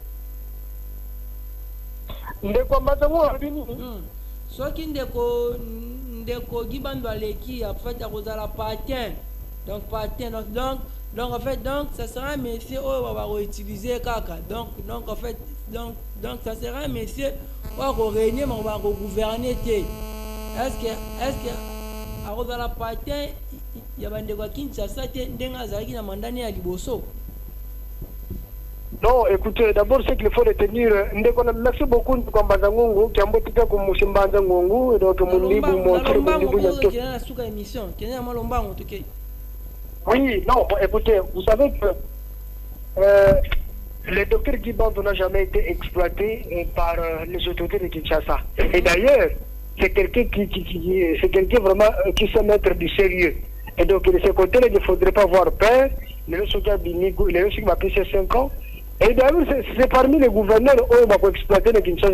Ndeko Mbazangungu, soki ndeko Gibando Aleki en fait à cause de la patin donc en fait ça sera un monsieur on va réutiliser kaka donc en fait donc ça sera un monsieur on va régner mais on va gouverner est-ce que à cause de la patin il y a bandeko Kinshasa ndenga zalaki na mandat ya liboso. Non, écoutez, d'abord, c'est qu'il faut retenir. Merci beaucoup de Kwambazangungu, qui a motivé comme Mouchimbanzangungu, et donc Mundibu, Oui, non, écoutez, vous savez que le docteur Guiband n'a jamais été exploité par les autorités de Kinshasa. Et d'ailleurs, c'est quelqu'un c'est quelqu'un vraiment qui sait mettre du sérieux. Et donc, de ce côté, il ne faudrait pas avoir peur. Le soldat Binigo, il est m'a pris 5 ans. Et d'ailleurs, c'est parmi les gouverneurs qui vont exploiter les Kinshasa,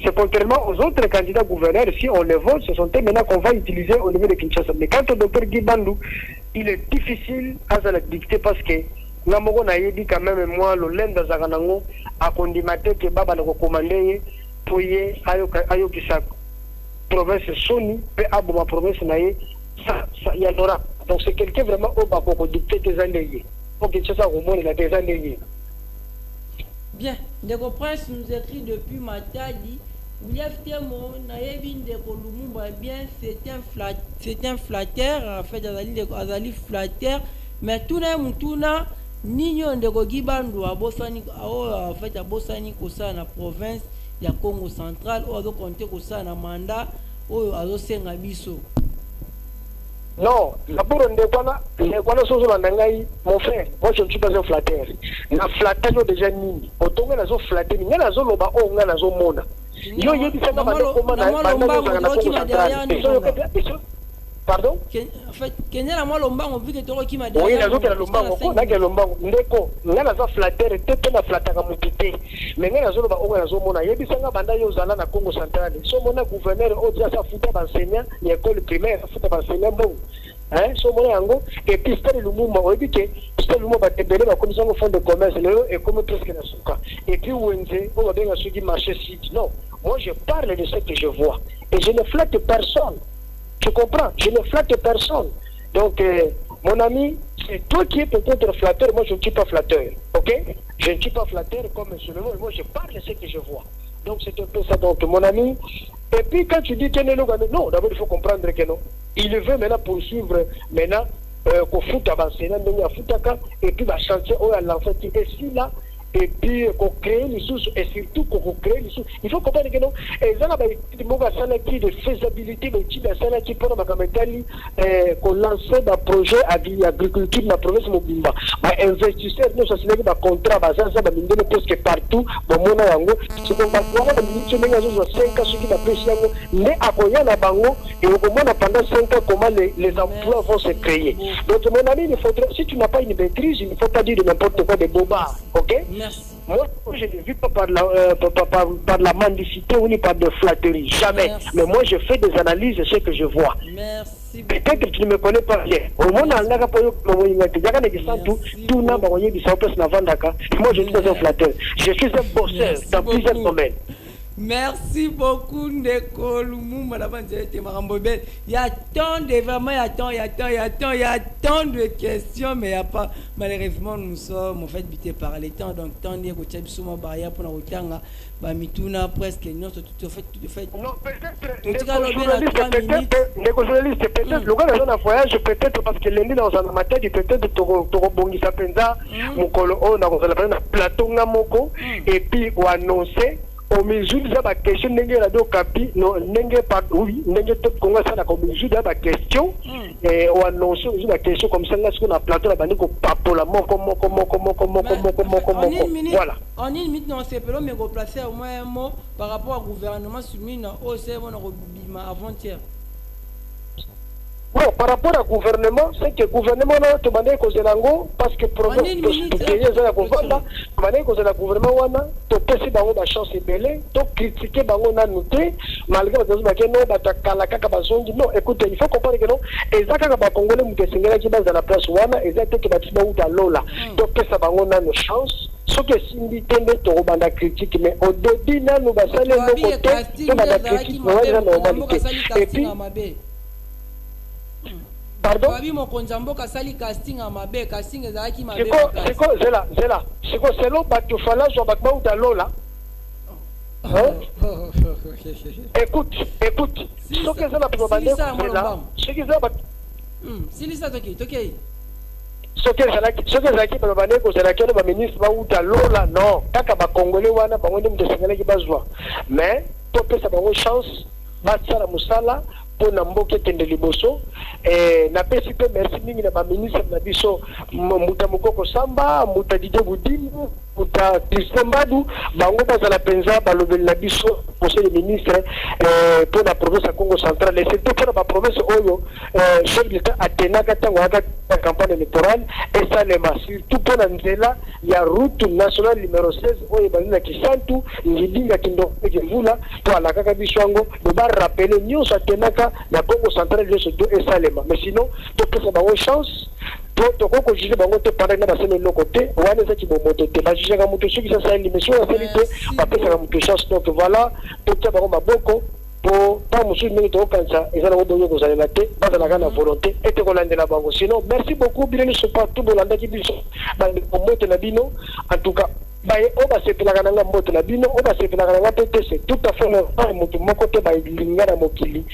c'est contrairement aux autres candidats gouverneurs, si on les vote, ce sont eux maintenant qu'on va utiliser au niveau de Kinshasa. Mais quant au docteur Guy Bandou, il est difficile à la dicter parce que Namoko n'a dit quand même, moi, le lenda Zaganango a condimate que Baba n'a recommandé pour y aller qui sa province Sony, puis à ma province Naye, ça, il y en aura. Donc c'est quelqu'un vraiment au bas pour dicter des années. Pour Kinshasa, au moins, il a des années. Bien, Ndeko Prince nous écrit depuis Matadi. William Tiamo, Naebi Ndeko Lumumba, bien, c'est un flatteur, en fait, Azali flatteur, mais tout le monde, Nino Ndeko Gibando, à Bossani, en fait, à Bossani, Kosa, na province, il y a Congo central, ou à compter Kosa, na mandat, ou à Senga Biso. Non, d'abord, mon frère, moi je ne suis pas un flatteur. La flatteur déjà ni. Autant que nous flatté, ni nous sommes loba on a nous mona. Yo yedi sana Pardon? En fait, Kenya la moi lombango vu que toro qui m'a dit. Oui, la zote la lombango ko na ke lombango ndeko nga na za flatter te na flataka mutite. Mais nga na zo ba onga na zo mona yebisanga banda yo zala na Congo central. So mona gouverneur o dia sa futa ba enseignant ya école primaire futa ba enseignant bon. Hein, so mona yango et puis Stade Lumumba o ebike Stade Lumumba tebele ba commission de fond de commerce le et comme presque na suka. Et puis Wenze o ba benga suki marché site. Non, moi je parle de ce que je vois et je ne flatte personne. Tu comprends? Je ne flatte personne. Donc, mon ami, c'est toi qui es peut-être flatteur, moi je ne suis pas flatteur. Ok? Je ne suis pas flatteur comme seulement, moi je parle de ce que je vois. Donc, c'est un peu ça. Donc, mon ami, et puis quand tu dis qu'il est non, d'abord il faut comprendre que non. Il veut maintenant poursuivre, maintenant, qu'on fout à Bassena, et puis va chanter au l'enfant qui est ici là. Et puis qu'on crée les sources et surtout qu'on crée les sources. Il faut comprendre que non, et ça là qui de faisabilité mais qui ça qui pour ma camétali qu'on lance un projet agriculture dans la province Mobimba. Mais investisseurs nous ça c'est un contrat basé ça mine presque partout dans mon yango c'est qu'on va voir ministre menga zo 5 ans qui va pêcher yango mais akoya na bango et au moins pendant 5 ans comment les emplois vont se créer. Donc mon ami il faudrait si tu n'as pas une maîtrise il ne faut pas dire de n'importe quoi des bobards, OK? Moi, je ne vis pas par la mendicité ou ni par de flatterie. Jamais. Merci. Mais moi, je fais des analyses de ce que je vois. Merci. Peut-être que tu ne me connais pas bien. Au moins, moi, je suis un flatteur. Je suis un bosseur dans plusieurs domaines. Merci beaucoup, Ndeko Lumumba. Il y a tant de vraiment, il y a tant de questions, mais il n'y a pas. Malheureusement, nous sommes en fait butés par les temps. Donc, tant de choses barrière pour nous retanga. Mituna presque non, tout fait. Non, peut-être. Les journalistes, peut-être. Le gars dans un voyage, peut-être parce que lundi dans un matin, peut-être Torobongi Sapenza, Mukolo, on a plateau Namoko, et puis on annoncer. Au mesure de la question, n'engage la do capi, non, n'engage pas, oui, n'engage tout Congo ça la comme mesure de la question, et on annonce la question comme ça, là, ce qu'on a plateau la bande, qu'on papo la mort, comment, voilà. En une minute, non, c'est peu, mais on placer au moins un mot par rapport au gouvernement soumis au CM avant-hier. Bon, par rapport au gouvernement, c'est que le gouvernement a demandé que Zelango, parce que le gouvernement a testé la chance et belé, critiqué la noté, malgré non, écoutez, il faut comprendre que non, et ça, quand les Congolais qui basent à la place Wana, et ça, que les Lola, donc ça va avoir une chance. Ce que Simbi tende Torobanda critique, mais au début, nous va saluer nos côtés, nous va critique, nous va normalité. Et puis, pardon? Casting à ma baie, casting c'est quoi, c'est l'eau, tu fais là, je vais te faire là. Écoute, ce que c'est la propagande, ce que c'est propagande, c'est laquelle le ministre va ou ta lola, non, kaka ba congolais wana ba ngone mte sengele ki bazwa. Mais to pesa ba chance ba tsala musala pour Namboke Tende Liboso et na pesi pe merci mingi na ba ministre na biso Muta Mukoko Samba, Muta Dide Budimu, Muta Kristembadu, bango bazala penza balobeli na biso conseil des ministres pour la province de Congo central et surtout pour la province oyo chef d'État atenaka tango aka campagne électorale et ça les masse surtout pour la nzela ya route nationale numéro 16 oyo balina kisantu ngidinga kindo ekevula to alaka biso ngo ba rappeler nyonso atenaka la Congo centrale je surtout et Salema mais sinon to pesa bango chance to ko juger bango te pendant na basene le côté wana za ki bomoto te ba juger ga muto soki ça ça l'émission la vérité ba pesa ga muto chance donc voilà to ta bango maboko pour pas musu mingi to kanza ezala ko bonyo ko zalela te ba za na volonté et te ko landela bango sinon merci beaucoup bien le support tout bolanda ki biso ba moto na bino en tout cas baye oba sepelaka nanga mboto na bino oba sepelaka nanga te c'est tout à fait normal moto moko te balinga na mokili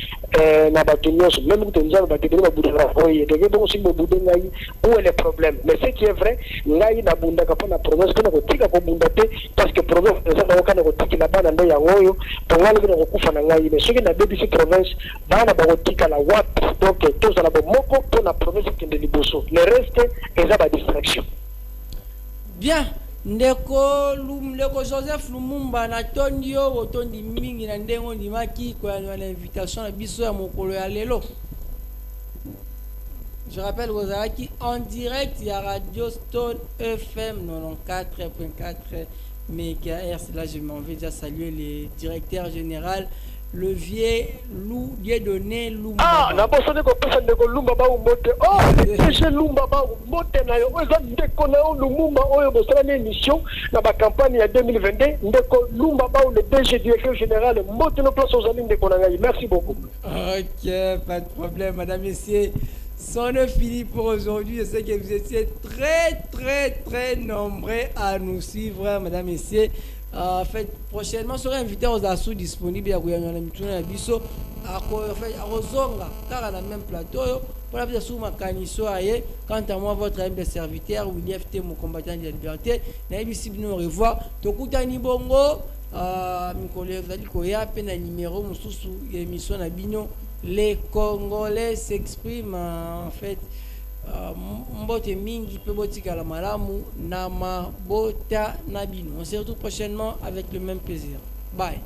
na bato nyonso même que nzambe batebele babudaka oye teke bongo soki bobude ngai où est le problème mais ce qui est vrai ngai nabundaka mpo na province mpona kotika kobunda te parce que province eza nakoka na kotikela bana nde yango oyo tongali mpona kokufa na ngai mais soki nabebisi province bana bakotikala wapi donc tozala bomoko mpo na province ekende liboso le reste eza badistraction bien. Ndeko Joseph Lumumba na tondi yo otondi mingi na ndengo ndimaki kwa na invitation na biso ya mokolo ya lelo. Je rappelle Rosaraki en direct, il y a Radio Stone FM 94.4 MHz. Là, je m'en vais déjà saluer le directeur général, le vieux Lou, Dieudonné Lumba. Ah, na boso de ko pesa de ko Lumba ba umbote. Oh, c'est Lumba ba umbote na yo. Oza de ko na o Lumumba oyo bosala na émission na ba campagne ya 2022. Ndeko Lumba ba le DG directeur général mbote no place aux amis de ko na ngai. Merci beaucoup. Ok, pas de problème, madame, messieurs. C'en est fini pour aujourd'hui. Je sais que vous étiez très nombreux à nous suivre, madame, messieurs. En fait, prochainement, je serai invité aux assauts disponibles à Biso, à Rozonga, car à la même plateau. Pour la vie de ma canisso, quant à moi, votre humble serviteur, William T, mon combattant de la liberté, Naïbisi, nous revoir. Tokutani Bongo, mes collègues, vous allez koya, peine à numéro, mon sous émission Nabino. Les Congolais s'expriment en fait. Mbote mingi pe botika la malamu na mabota na bino. On se retrouve prochainement avec le même plaisir. Bye.